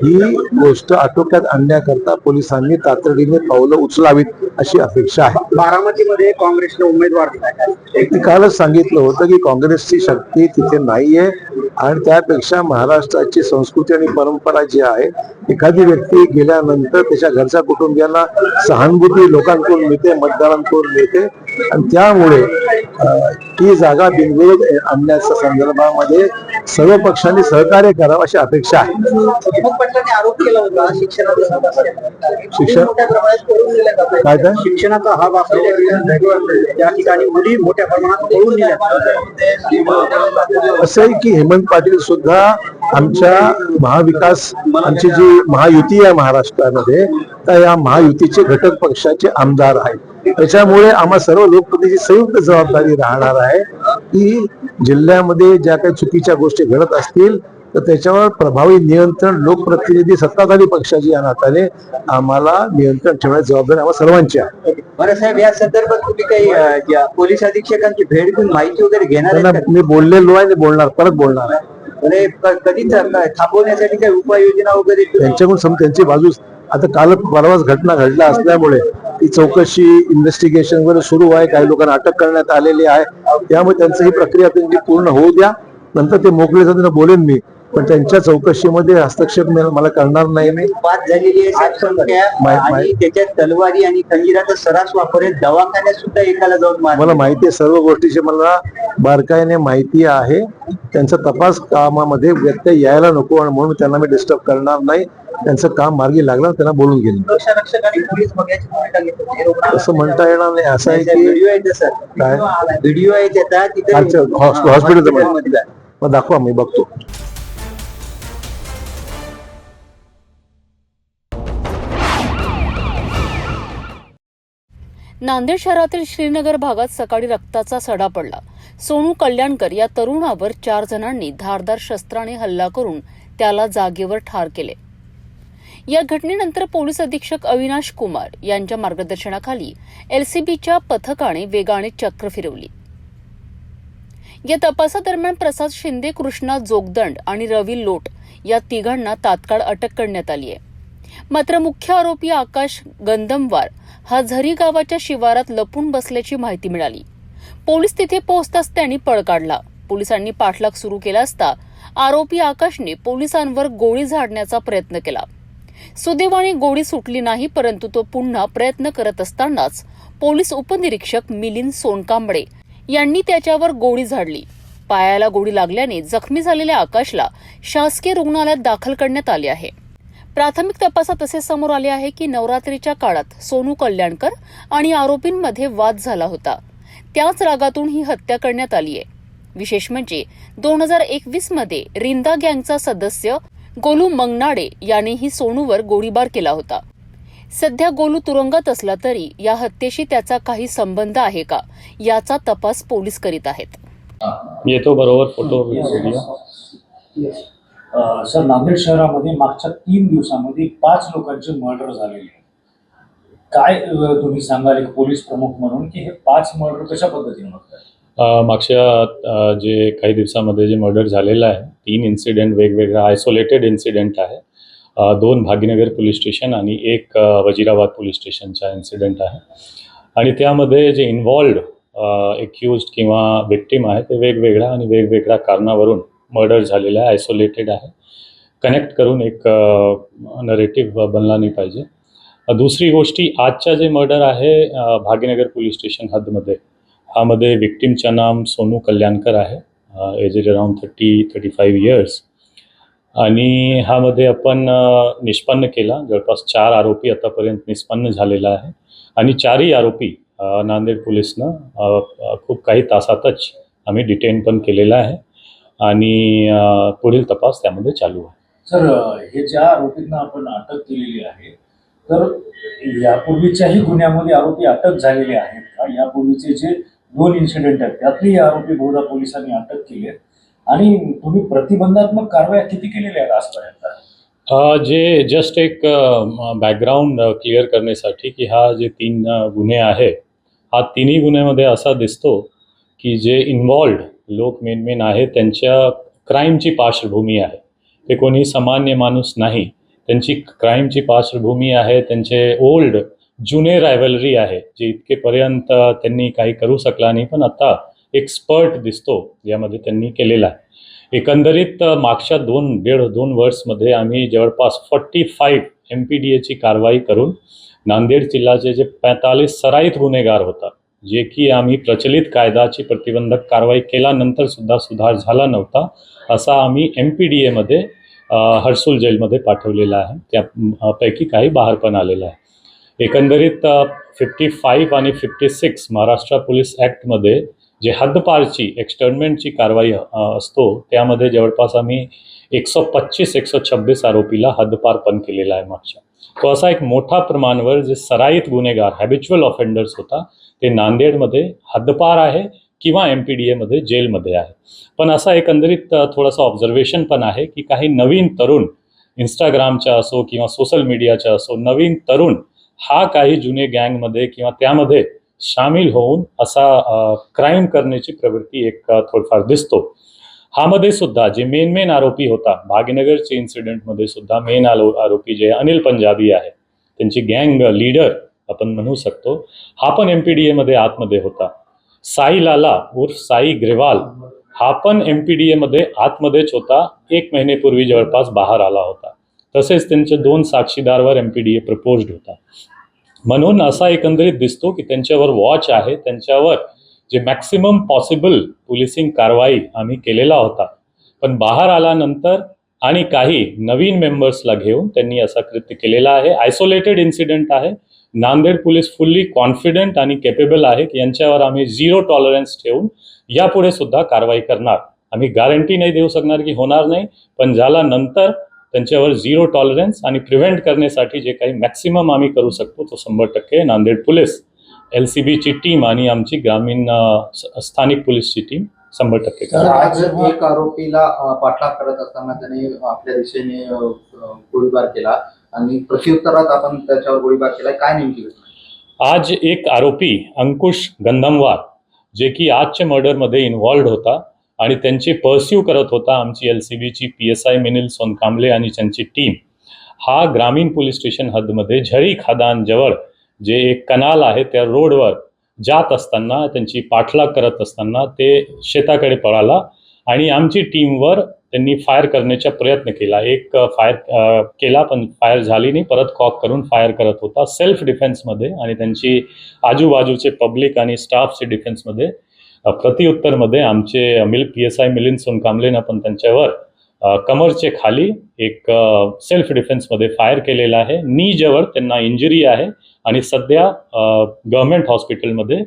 ही गोष्ट आटोक्यात आणण्याकरता पोलिसांनी तातडीने पावलं उचलावीत अशी अपेक्षा आहे. बारामतीमध्ये काँग्रेसने उमेदवार दिला. कालच सांगितलं होतं की काँग्रेसची शक्ती तिथे नाहीये आणि त्यापेक्षा महाराष्ट्राची संस्कृती आणि परंपरा जी आहे, एखादी व्यक्ती गेल्यानंतर त्याच्या घरच्या कुटुंबियांना सहानुभूती लोकांकडून मिळते, मतदारांकडून मिळते आणि त्यामुळे ही जागा बिनविरोध आणण्याच्या संदर्भामध्ये सर्व पक्षांनी सहकार्य करावं अशी अपेक्षा आहे. आरोप केला होता शिक्षण काय तर शिक्षणाचा हा त्या ठिकाणी मुली मोठ्या प्रमाणात पळून दिल्या. असं आहे की हेमंत पाटील सुद्धा आमच्या महाविकास, आमची जी महायुती आहे महाराष्ट्रामध्ये, तर या महायुतीचे घटक पक्षाचे आमदार आहेत. त्याच्यामुळे आम्हा सर्व लोकप्रतिनिधी संयुक्त जबाबदारी राहणार आहे की जिल्ह्यामध्ये ज्या काही चुकीच्या गोष्टी घडत असतील तर त्याच्यावर प्रभावी नियंत्रण लोकप्रतिनिधी सत्ताधारी पक्षाची या नात्याने आम्हाला नियंत्रण ठेवण्याची जबाबदारी आम्हा सर्वांची आहे. बरं साहेब, या संदर्भात तुम्ही काही पोलीस अधीक्षकांची भेट घेऊन माहिती वगैरे घेणार आहे? मी बोललेलो आहे, बोलणार, परत बोलणार आहे. कधी थांबवण्यासाठी काही उपाययोजना वगैरे त्यांच्याकडून त्यांची बाजू आता काल परवाच घटना घडला असल्यामुळे ती चौकशी इन्व्हेस्टिगेशन वगैरे सुरू आहे. काही लोकांना अटक करण्यात आलेली आहे. त्यामुळे त्यांची ही प्रक्रिया त्यांची पूर्ण होऊ द्या, नंतर ते मोकळे त्यांना बोलेन मी, पण त्यांच्या चौकशीमध्ये हस्तक्षेप मला करणार नाही मी. बात झालेली आहे आणि त्याच्यात तलवारी आणि खंजिराचा सरास वापर आहे. दवाखान्यात सुद्धा एकाला जाऊन मला माहिती आहे, सर्व गोष्टीची मला बारकाईने माहिती आहे. त्यांचा तपास कामामध्ये व्यत्यय यायला नको आणि म्हणून त्यांना मी डिस्टर्ब करणार नाही. त्यांचं काम मार्गी लागलं त्यांना बोलून गेलं. असं म्हणता येणार नाही. असं आहे की व्हिडिओ आहे सर, काय व्हिडिओ आहे त्याचा तिथे हॉस्पिटलमध्ये मग दाखवा, मी बघतो. नांदेड शहरातील श्रीनगर भागात सकाळी रक्ताचा सडा पडला. सोनू कल्याणकर या तरुणावर 4 जणांनी धारदार शस्त्राने हल्ला करून त्याला जागेवर ठार केले. या घटनेनंतर पोलीस अधीक्षक अविनाश कुमार यांच्या मार्गदर्शनाखाली एलसीबीच्या पथकाने वेगाने चक्र फिरवली. या तपासादरम्यान प्रसाद शिंदे, कृष्णा जोगदंड आणि रवी लोट या तिघांना तात्काळ अटक करण्यात आली आहे. मात्र मुख्य आरोपी आकाश गंधमवार हा झरी गावाच्या शिवारात लपून बसल्याची माहिती मिळाली. पोलीस तिथे पोहोचताच त्यांनी पळ काढला. पोलिसांनी पाठलाग सुरू केला असता आरोपी आकाशने पोलिसांवर गोळी झाडण्याचा प्रयत्न केला. सुदैवाने गोळी सुटली नाही, परंतु तो पुन्हा प्रयत्न करत असतानाच पोलीस उपनिरीक्षक मिलिंद सोनकांबळे यांनी त्याच्यावर गोळी झाडली. पायाला गोळी लागल्याने जखमी झालेल्या आकाशला शासकीय रुग्णालयात दाखल करण्यात आले आहे. प्राथमिक तपासात असे समोर आले आहे की नवरात्रीच्या काळात सोनू कल्याणकर आणि आरोपींमध्ये वाद झाला होता. त्याच रागातून ही हत्या करण्यात आली आहे. विशेष म्हणजे 2021 मध्ये रिंदा गँगचा सदस्य गोलू मंगनाडे यानेही सोनूवर गोळीबार केला होता. सध्या गोलू तुरुंगात असला तरी या हत्येशी त्याचा काही संबंध आहे का याचा तपास पोलीस करीत आहेत. येतो बरोबर फोटो व्हिडिओ. सर, नांदेड शहरामध्ये मागच्या 3 दिवसांमध्ये 5 लोकांचे मर्डर झालेले. काय तुम्ही सांगाल एक पोलीस प्रमुख म्हणून की हे 5 मर्डर कशा पद्धतीने होतात? मागच्या जे काही दिवसामध्ये जे मर्डर झालेलं आहे 3 इन्सिडेंट वेगवेगळ्या आयसोलेटेड इन्सिडेंट आहे. 2 भाग्यनगर पोलीस स्टेशन आणि 1 वजिराबाद पोलीस स्टेशनचा इन्सिडेंट आहे. आणि त्यामध्ये जे इन्व्हॉल्ड एक्युज्ड किंवा विक्टिम आहे ते वेगवेगळ्या कारणावरून मर्डर झालेला आहे, आयसोलेटेड आहे. कनेक्ट करून एक नरेटिव्ह बनला नाही पाहिजे. दुसरी गोष्टी, आजच्या जे मर्डर आहे भाग्यनगर पोलीस स्टेशन हदमध्ये, ह्यामध्ये विक्टिमचं नाम सोनू कल्याणकर आहे, एजेड अराउंड 30-35 इयर्स. आणि ह्यामध्ये आपण निष्पन्न केला जवळपास 4 आरोपी आतापर्यंत निष्पन्न झालेला आहे. आणि 4ही आरोपी नांदेड पोलीसनं खूप काही तासातच आम्ही डिटेन पण केलेला आहे आणि पुढील तपास त्यामध्ये चालू आहे. सर, हे ज्या आरोपींना आपण अटक केलेली आहे, तर यापूर्वीच्याही गुन्ह्यामध्ये आरोपी अटक झालेले आहेत का? यापूर्वीचे जे 2 इन्सिडेंट आहेत त्यातली आरोपी बहुधा पोलिसांनी अटक केली आहेत, आणि तुम्ही प्रतिबंधात्मक कारवाया किती केलेल्या आहेत आजपर्यंत? जे जस्ट एक बॅकग्राऊंड क्लिअर करण्यासाठी की हा जे 3 गुन्हे आहे, हा तिन्ही गुन्ह्यामध्ये असा दिसतो की जे इन्व्हॉल्ड लोक मेन आहे त्यांच्या क्राईमची पार्श्वभूमी आहे. ते कोणी सामान्य माणूस नाही, त्यांची क्राईमची पार्श्वभूमी आहे, त्यांचे ओल्ड जुने रायव्हलरी आहे जे इतकेपर्यंत त्यांनी काही करू शकला नाही, पण आता एक स्पर्ट दिसतो यामध्ये त्यांनी केलेला आहे. एकंदरीत मागच्या 2.5 वर्षमध्ये आम्ही जवळपास 45 MPDAची कारवाई करून नांदेड जिल्ह्याचे जे 45 सराईत गुन्हेगार होता, जे की आम्ही प्रचलित कायदाची प्रतिबंधक कारवाई केल्यानंतर सुद्धा सुधार झाला नव्हता, असा आम्ही MPDAमध्ये हर्सुल जेलमध्ये पाठवलेला आहे. त्यापैकी काही बाहेर पण आलेला आहे. एकंदरीत 55 आणि 56 महाराष्ट्र पोलीस ॲक्टमध्ये जे हद्दपारची एक्सटर्नमेंटची कारवाई असतो, त्यामध्ये जवळपास आम्ही 125-126 आरोपीला हद्दपार पण केलेला आहे मागच्या. तो असा एक मोठा प्रमाणावर जे सराईत गुन्हेगार हॅबिच्युअल ऑफेंडर्स होता, ते नांदेडमध्ये हद्दपार आहे किंवा MPDAमध्ये जेलमध्ये आहे. पण असा एकंदरीत थोडासा ऑब्झर्वेशन पण आहे की काही नवीन तरुण इंस्टाग्रामच्या असो किंवा सोशल मीडियाच्या असो, नवीन तरुण हा काही जुने गँगमध्ये किंवा त्यामध्ये सामील होऊन असा क्राईम करण्याची प्रवृत्ती एक थोडफार दिसतो. हामध्ये सुद्धा जे मेन आरोपी होता, भाग्यनगरचे इन्सिडेंटमध्ये सुद्धा मेन आरोपी जे अनिल पंजाबी आहे, त्यांची गँग लीडर आपण म्हणू शकतो, हा पण MPDAमध्ये आतमध्ये होता. साई लाला उर्फ साई ग्रेवाल हा पण MPDAमध्ये आतमध्येच होता, 1 महिन्यापूर्वी जवळपास बाहेर आला होता. तसेच त्यांचे 2 साक्षीदारवर MPDA प्रपोज्ड होता. म्हणून असा एकंदरीत दिसतो की त्यांच्यावर वॉच आहे, त्यांच्यावर जे मॅक्सिमम पॉसिबल पोलिसिंग कारवाई आम्ही केलेला होता, पण बाहेर आल्यानंतर आणि काही नवीन मेंबर्सला घेऊन त्यांनी असा कृत्य केलेला आहे. आयसोलेटेड इन्सिडेंट आहे. नांदेड पोलीस फुल्ली कॉन्फिडंट आणि केपेबल आहे की यांच्यावर आम्ही 0 टॉलरन्स ठेवून यापुढे सुद्धा कारवाई करणार. आम्ही गॅरंटी नाही देऊ शकणार की होणार नाही, पण झाल्यानंतर त्यांच्यावर 0 टॉलरन्स आणि प्रिव्हेंट करण्यासाठी जे काही मॅक्सिमम आम्ही करू शकतो तो 100% नांदेड पोलीस, LCBची टीम आणि आमची ग्रामीण स्थानिक पोलीसची टीम 100% करणार. आज एक आरोपीला पाठलाग करत असताना त्याने आपल्या दिशेने गोळीबार केला आणि प्रत्युत्तरात आपण त्याच्यावर गोळीबार केला. काय नेमकी घटना? आज एक आरोपी अंकुश गंधमवार जे की आजच्या मर्डरमध्ये इन्व्हॉल्ड होता आणि त्यांची पर्स्यू करत होता आमची LCBची PSI मिनिल सोनकांबले आणि त्यांची टीम. हा ग्रामीण पोलीस स्टेशन हद्दमध्ये झरी खादान जवळ जे एक कनाल आहे त्या रोडवर जात असताना त्यांची पाठलाग करत असताना ते शेताकडे पळाला आणि आमची टीमवर त्यांनी फायर करण्याचा प्रयत्न केला. एक फायर केला पण फायर झाली नाही, परत कॉक करून फायर करत होता सेल्फ डिफेन्समध्ये आणि त्यांची आजूबाजूचे पब्लिक आणि स्टाफचे डिफेन्समध्ये. प्रत्युत्तरमध्ये आमचे PSI मिलिंद सोनकांबलेनं पण त्यांच्यावर कमरचे खाली एक सेल्फ डिफेन्समध्ये फायर केलेला आहे. नीजवर त्यांना इंजुरी आहे आणि सध्या गव्हर्नमेंट हॉस्पिटलमध्ये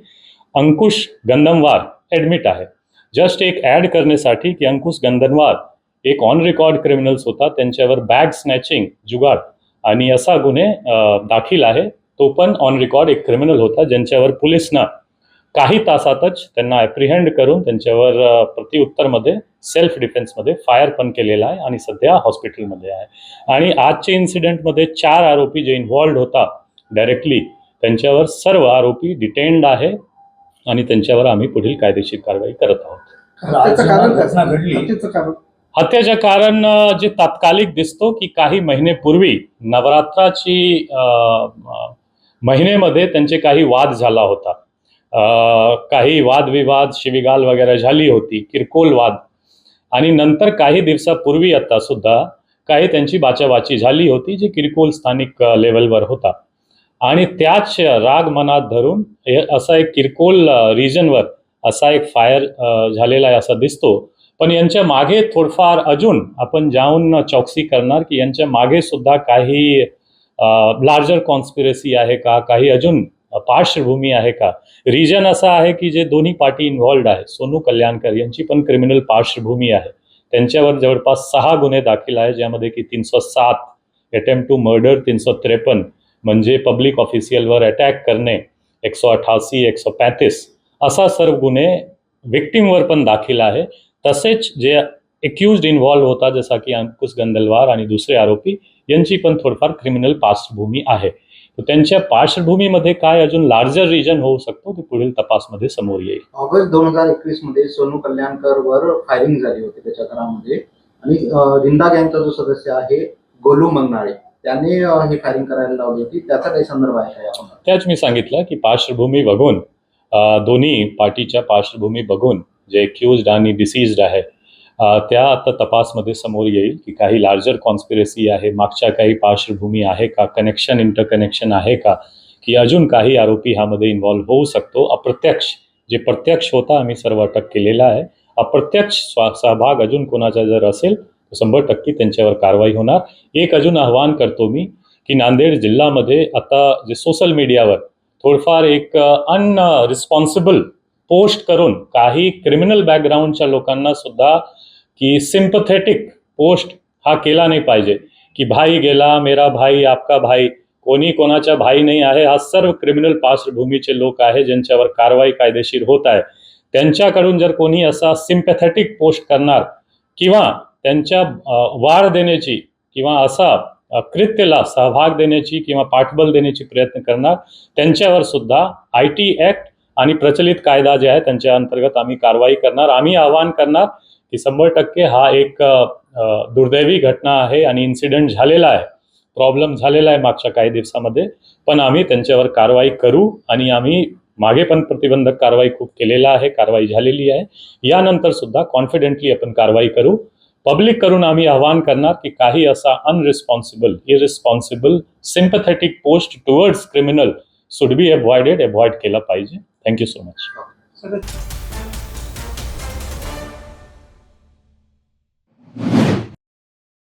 अंकुश गंधमवार ॲडमिट आहे. जस्ट एक ॲड करण्यासाठी की अंकुश गंधमवार एक ऑन रेकॉर्ड क्रिमिनल्स होता, त्यांच्यावर बॅग स्नॅचिंग, जुगाड आणि असा गुन्हे दाखल आहे. तो पण ऑन रेकॉर्ड एक क्रिमिनल होता, ज्यांच्यावर पोलिसनं काही तासातच त्यांना ॲप्रिहेंड करून त्यांच्यावर प्रत्युत्तरमध्ये सेल्फ डिफेन्समध्ये फायर पण केलेला आहे आणि सध्या हॉस्पिटलमध्ये आहे. आणि आजच्या इन्सिडेंटमध्ये 4 आरोपी जे इन्व्हॉल्ड होता डायरेक्टली, त्यांच्यावर सर्व आरोपी डिटेन्ड आहे आणि त्यांच्यावर आम्ही पुढील कायदेशीर कारवाई करत आहोत. हत्येचं कारण जे तात्कालिक दिसतो की काही महिनेपूर्वी नवरात्राची महिनेमध्ये त्यांचे काही वाद झाला होता. काही वादविवाद, शिवीगाळ वगैरे झाली होती, किरकोळ वाद. आणि नंतर काही दिवसापूर्वी आता सुद्धा काही त्यांची बाचाबाची झाली होती, जी किरकोळ स्थानिक लेवलवर होता. आणि त्याच राग मनात धरून असा एक किरकोळ रिजनवर असा एक फायर झालेला आहे असा दिसतो. पण यांच्या मागे थोडंफार अजून आपण जाऊन चौकशी करणार की यांच्या मागे सुद्धा काही लार्जर कॉन्स्पिरसी आहे का, काही अजून पार्श्वभूमी आहे का. रिजन असा आहे की जे दोन्ही पार्टी इन्व्हॉल्ड आहे, सोनू कल्याणकर यांची पण क्रिमिनल पार्श्वभूमी आहे, त्यांच्यावर जवळपास 6 गुन्हे दाखल आहे, ज्यामध्ये की 307 अटेम्प्ट टू मर्डर, 353 म्हणजे पब्लिक ऑफिशियलवर अटॅक करणे, 188, 135 असा सर्व गुन्हे विक्टीमवर पण दाखल आहे. तसेच जे एक्युज्ड इन्व्हॉल्व होता जसा की अंकुश गंदलवार आणि दुसरे आरोपी यांची पण थोडंफार क्रिमिनल पार्श्वभूमी आहे. तर त्यांच्या पार्श्वभूमीमध्ये काय अजून लार्जर रिजन होऊ शकतो ते पुढील तपासमध्ये समोर येईल. ऑगस्ट 2021 मध्ये सोनू कल्याणकर वर फायरिंग झाली होती त्याच्या घरामध्ये आणि रिंदा गँगचा जो सदस्य आहे गोलू मंगनाळे त्याने हे फायरिंग करायला लावली होती. त्याचा काही संदर्भ आहे का आपण? त्याच मी सांगितलं की पार्श्वभूमी बघून दोन्ही पार्टीच्या पार्श्वभूमी बघून जे एक्युज्ड आणि डिसीज्ड आहे त्या आता तपासमध्ये समोर येईल की काही लार्जर कॉन्स्पिरसी आहे, मागच्या काही पार्श्वभूमी आहे का, कनेक्शन इंटरकनेक्शन आहे का, की अजून काही आरोपी ह्यामध्ये इन्व्हॉल्व्ह होऊ शकतो. अप्रत्यक्ष जे प्रत्यक्ष होता आम्ही सर्व अटक केलेला आहे. अप्रत्यक्ष सहभाग अजून कोणाचा जर असेल तर 100% त्यांच्यावर कारवाई होणार. एक अजून आव्हान करतो मी की नांदेड जिल्ह्यामध्ये आता जे सोशल मीडियावर थोडंफार एक अनरिस्पॉन्सिबल पोस्ट करून काही क्रिमिनल बॅकग्राऊंडच्या लोकांना सुद्धा की सिम्पथेटिक पोस्ट हा केला नाही पाहिजे की भाई गेला मेरा भाई आपका भाई, कोणी कोणाचा भाई नाही आहे. हा सर्व क्रिमिनल पार्श्वभूमीचे लोक आहे ज्यांच्यावर कारवाई कायदेशीर होत आहे. त्यांच्याकडून जर कोणी असा सिम्पॅथेटिक पोस्ट करणार किंवा त्यांच्या वाढ देण्याची किंवा असा कृत्याला सहभाग देण्याची किंवा पाठबळ देण्याची प्रयत्न करणार त्यांच्यावर सुद्धा IT ॲक्ट आणि प्रचलित कायदा जे आहे त्यांच्या अंतर्गत आम्ही कारवाई करणार. आम्ही आवाहन करणार की 100% हा एक दुर्दैवी घटना आहे आणि इन्सिडेंट झालेला आहे, प्रॉब्लेम झालेला आहे मागच्या काही दिवसामध्ये, पण आम्ही त्यांच्यावर कारवाई करू आणि आम्ही मागे पण प्रतिबंधक कारवाई खूप केलेला आहे, कारवाई झालेली आहे. यानंतर सुद्धा कॉन्फिडेंटली आपण कारवाई करू. पब्लिक करून आम्ही आवाहन करणार की काही असा unresponsible, irresponsible, sympathetic post towards criminal should be avoid केला पाहिजे. Thank you so much.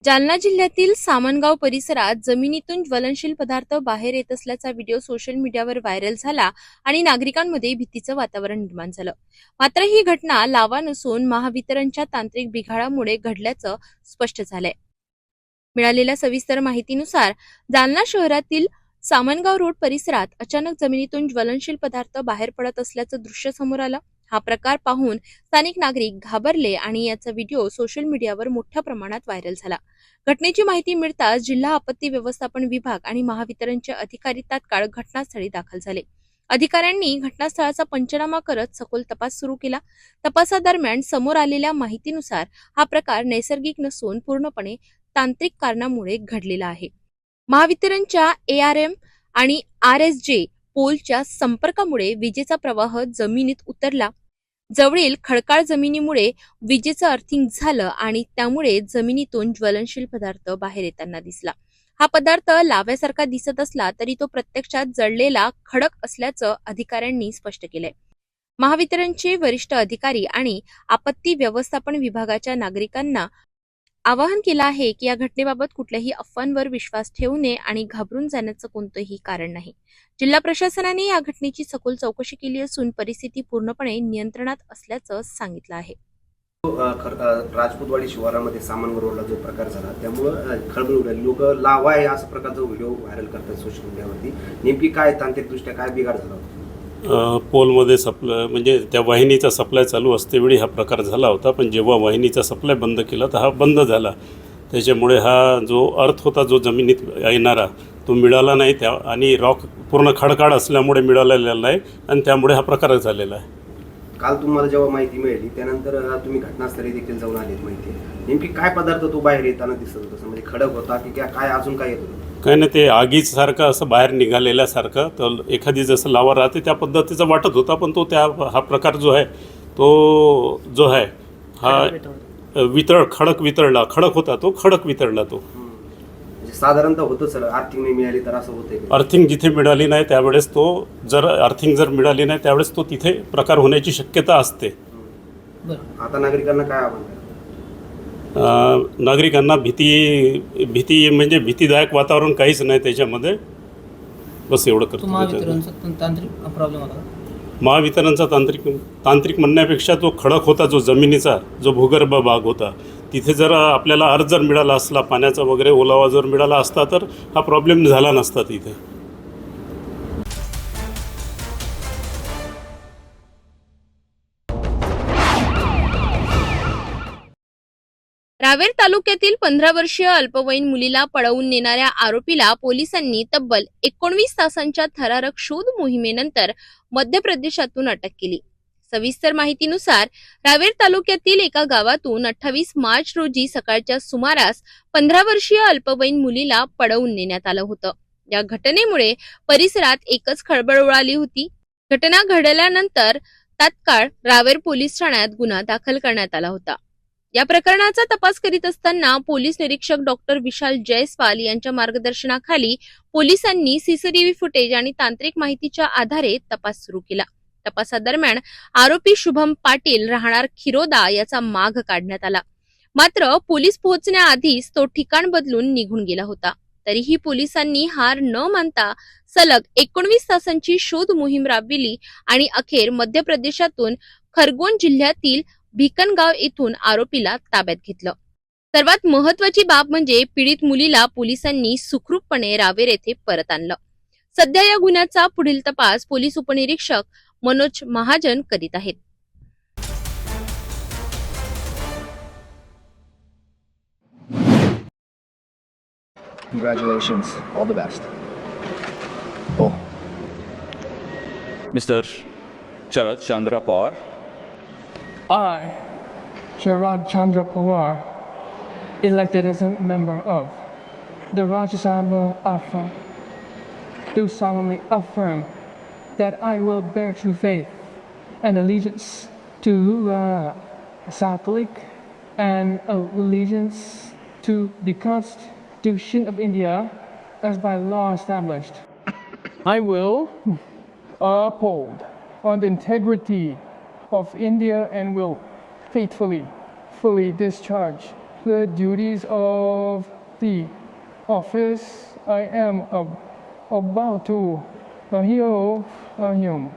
जालना जिल्ह्यातील सामनगाव परिसरात जमिनीतून ज्वलनशील पदार्थ बाहेर येत असल्याचा व्हिडिओ सोशल मीडियावर व्हायरल झाला आणि नागरिकांमध्ये भीतीचं वातावरण निर्माण झालं. मात्र ही घटना लावा नसून महावितरणच्या तांत्रिक बिघाडामुळे घडल्याचं स्पष्ट झालंय. मिळालेल्या सविस्तर माहितीनुसार जालना शहरातील सामनगाव रोड परिसरात अचानक जमिनीतून ज्वलनशील पदार्थ बाहेर पडत असल्याचं दृश्य समोर आलं. हा प्रकार पाहून स्थानिक नागरिक घाबरले आणि याचा व्हिडिओ सोशल मीडियावर मोठ्या प्रमाणात व्हायरल झाला. घटनेची माहिती मिळताच जिल्हा आपत्ती व्यवस्थापन विभाग आणि महावितरणचे अधिकारी तात्काळ घटनास्थळी दाखल झाले. अधिकाऱ्यांनी घटनास्थळाचा पंचनामा करत सखोल तपास सुरू केला. तपासादरम्यान समोर आलेल्या माहितीनुसार हा प्रकार नैसर्गिक नसून पूर्णपणे तांत्रिक कारणामुळे घडलेला आहे. महावितरणच्या ARM आणि RSJ पोलच्या संपर्कामुळे विजेचा प्रवाह जमिनीत उतरला. जवळील खडकाळ जमिनीमुळे विजेचं अर्थिंग झालं आणि त्यामुळे जमिनीतून ज्वलनशील पदार्थ बाहेर येताना दिसला. हा पदार्थ लाव्यासारखा दिसत असला तरी तो प्रत्यक्षात जळलेला खडक असल्याचं अधिकाऱ्यांनी स्पष्ट केलंय. महावितरणचे वरिष्ठ अधिकारी आणि आपत्ती व्यवस्थापन विभागाच्या नागरिकांना आवाहन केलं आहे की या घटनेबाबत कुठल्याही अफवांवर विश्वास ठेवू नये आणि घाबरून जाण्याचं कोणतंही कारण नाही. जिल्हा प्रशासनाने या घटनेची सखोल चौकशी केली असून परिस्थिती पूर्णपणे नियंत्रणात असल्याचं सांगितलं आहे. राजपूतवाडी शिवारामध्ये सामानगाव रोडला जो प्रकार झाला त्यामुळं खळबळ उडाली. लोक लावा आहे असा प्रकारचा व्हिडिओ व्हायरल करतात सोशल मीडियावरती. नेमकी काय तांत्रिकदृष्ट्या काय बिघाड झाला होता? पोलमध्ये सप्लाय म्हणजे त्या वाहिनीचा सप्लाय चालू असतेवेळी हा प्रकार झाला होता, पण जेव्हा वाहिनीचा सप्लाय बंद केला तर हा बंद झाला. त्याच्यामुळे हा जो अर्थ होता जो जमिनीत येणारा तो मिळाला नाही त्या आणि रॉक पूर्ण खडकाळ असल्यामुळे मिळालेला नाही आणि त्यामुळे हा प्रकार झालेला आहे. काल तुम्हाला जेव्हा माहिती मिळाली त्यानंतर तुम्ही घटनास्थळी देखील जाऊन आलीत. माहिती नेमकी काय पदार्थ तो बाहेर येताना दिसत होता? म्हणजे खडक होता की काय अजून काय येत होतं? काही नाही, ते आगीसारखं असं बाहेर निघालेल्यासारखं तर एखादी जसं लावा राहते त्या पद्धतीचा वाटत होता, पण तो हा प्रकार जो आहे तो जो आहे हा खडक होता तो खडक वितळला. तो साधारणतः होतं सर अर्थिंग नाही मिळाली तर असं होतं. अर्थिंग जिथे मिळाली नाही त्यावेळेस तो अर्थिंग जर मिळाली नाही त्यावेळेस तो तिथे प्रकार होण्याची शक्यता असते. आता नागरिकांना काय आव्हान? नागरिकांना भीती म्हणजे भीतीदायक वातावरण काहीच नाही त्याच्यामध्ये. बस एवढं करतो. महावितरणचा तांत्रिक म्हणण्यापेक्षा तो खडक होता जो जमिनीचा जो भूगर्भ भाग होता तिथे जर आपल्याला अर्ज जर मिळाला असला, पाण्याचा वगैरे ओलावा जर मिळाला असता तर हा प्रॉब्लेम झाला नसता तिथे. रावेर तालुक्यातील 15 वर्षीय अल्पवयीन मुलीला पळवून नेणाऱ्या आरोपीला पोलिसांनी तब्बल 19 तासांच्या थरारक शोध मोहिमेनंतर मध्य प्रदेशातून अटक केली. सविस्तर माहितीनुसार रावेर तालुक्यातील एका गावातून 28 मार्च रोजी सकाळच्या सुमारास 15 वर्षीय अल्पवयीन मुलीला पळवून नेण्यात आलं होतं. या घटनेमुळे परिसरात एकच खळबळ उडाली होती. घटना घडल्यानंतर तात्काळ रावेर पोलीस ठाण्यात गुन्हा दाखल करण्यात आला होता. या प्रकरणाचा तपास करीत असताना पोलीस निरीक्षक डॉक्टर विशाल जयस्वाल यांच्या मार्गदर्शनाखाली पोलिसांनी सीसीटीव्ही फुटेज आणि तांत्रिक माहितीच्या आधारे तपास सुरू केला. तपासादरम्यान आरोपी शुभम पाटील राहणार खिरोदा याचा माग काढण्यात आला. मात्र पोलीस पोहोचण्याआधीच तो ठिकाण बदलून निघून गेला होता. तरीही पोलिसांनी हार न मानता सलग 19 तासांची शोध मोहीम राबविली आणि अखेर मध्य प्रदेशातून खरगोन जिल्ह्यातील भिकनगाव येथून आरोपीला ताब्यात घेतलं. सर्वात महत्वाची बाब म्हणजे पीडित मुलीला पोलिसांनी सुखरूपपणे रावेर येथे परत आणलं. सध्या या गुन्ह्याचा पुढील तपास पोलीस उपनिरीक्षक मनोज महाजन करीत आहेत. Congratulations. All the best. Oh. Mr. Sharad Chandra Pawar. I, Sharad Chandra Pawar, elected as a member of the Rajya Sabha AFA, do solemnly affirm that I will bear true faith and allegiance to Catholic and allegiance to the Constitution of India as by law established. I will uphold the integrity of India and will faithfully, fully discharge the duties of the office I am about to assume.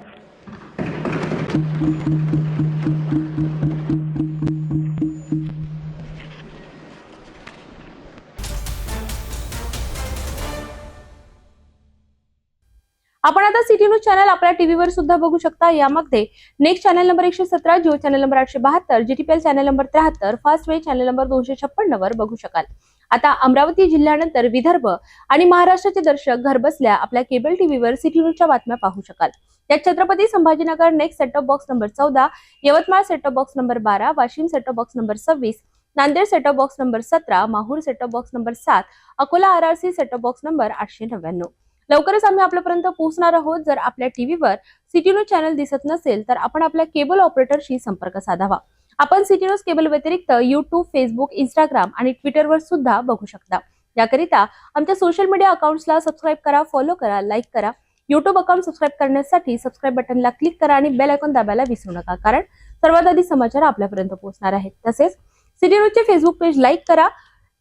आपण आता city news channel आपल्या टीव्हीवर सुद्धा बघू शकता. यामध्ये next channel number 117, Jio channel number 872, GTPL channel number 73, fast way channel number 256 वर बघू शकाल. आता अमरावती जिल्ह्यानंतर विदर्भ आणि महाराष्ट्राचे दर्शक घरबसल्या आपल्या केबल टीव्हीवर सिटी न्यूजच्या बातम्या पाहू शकाल. यात Chhatrapati Sambhajinagar next setup box number 14, Yavatmal setup box number 12, Washim setup box number 26, Nanded setup box number 17, Mahur setup box number 7, Akola RRC setup box number 899. लवकरच आम्ही आपल्यापर्यंत पोहोचणार आहोत. जर आपल्या टीव्हीवर सिटी न्यूज चॅनल दिसत नसेल तर आपण आपल्या केबल ऑपरेटरशी संपर्क साधावा. आपण सिटी न्यूज केबल व्यतिरिक्त युट्यूब, फेसबुक, इंस्टाग्राम आणि ट्विटरवर सुद्धा बघू शकता. याकरिता आमच्या सोशल मीडिया अकाउंट्सला सबस्क्राईब करा, फॉलो करा, लाईक करा. युट्यूब अकाउंट सबस्क्राईब करण्यासाठी सबस्क्राईब बटनला क्लिक करा आणि बेल आयकॉन दाबायला विसरू नका, कारण सर्वात आधी समाचार आपल्यापर्यंत पोहोचणार आहेत. तसेच सिटी न्यूजचे फेसबुक पेज लाईक करा,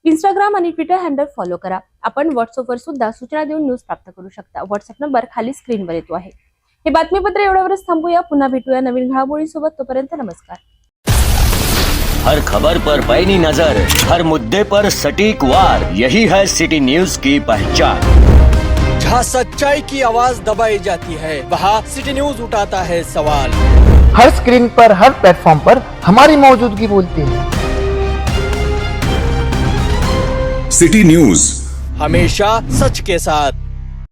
इंस्टाग्राम आणि ट्विटर हँडल फॉलो करा. आपण व्हॉट्सअपवर सुद्धा सूचना देऊन न्यूज प्राप्त करू शकता. व्हॉट्सअप नंबर खाली स्क्रीनवर येतो आहे. हे बातमीपत्र एवढ्यावरच थांबूया. पुन्हा भेटूया नवीन घडामोडींसोबत. तोपर्यंत नमस्कार. हर खबर पर पैनी नजर, हर मुद्दे पर सटीक वार, यही है सिटी न्यूज की पहचान. जहाँ सच्चाई की आवाज दबाई जाती है, वहाँ सिटी न्यूज उठाता है सवाल. हर स्क्रीन पर, हर प्लेटफॉर्म पर हमारी मौजूदगी बोलती है. सिटी न्यूज हमेशा सच के साथ.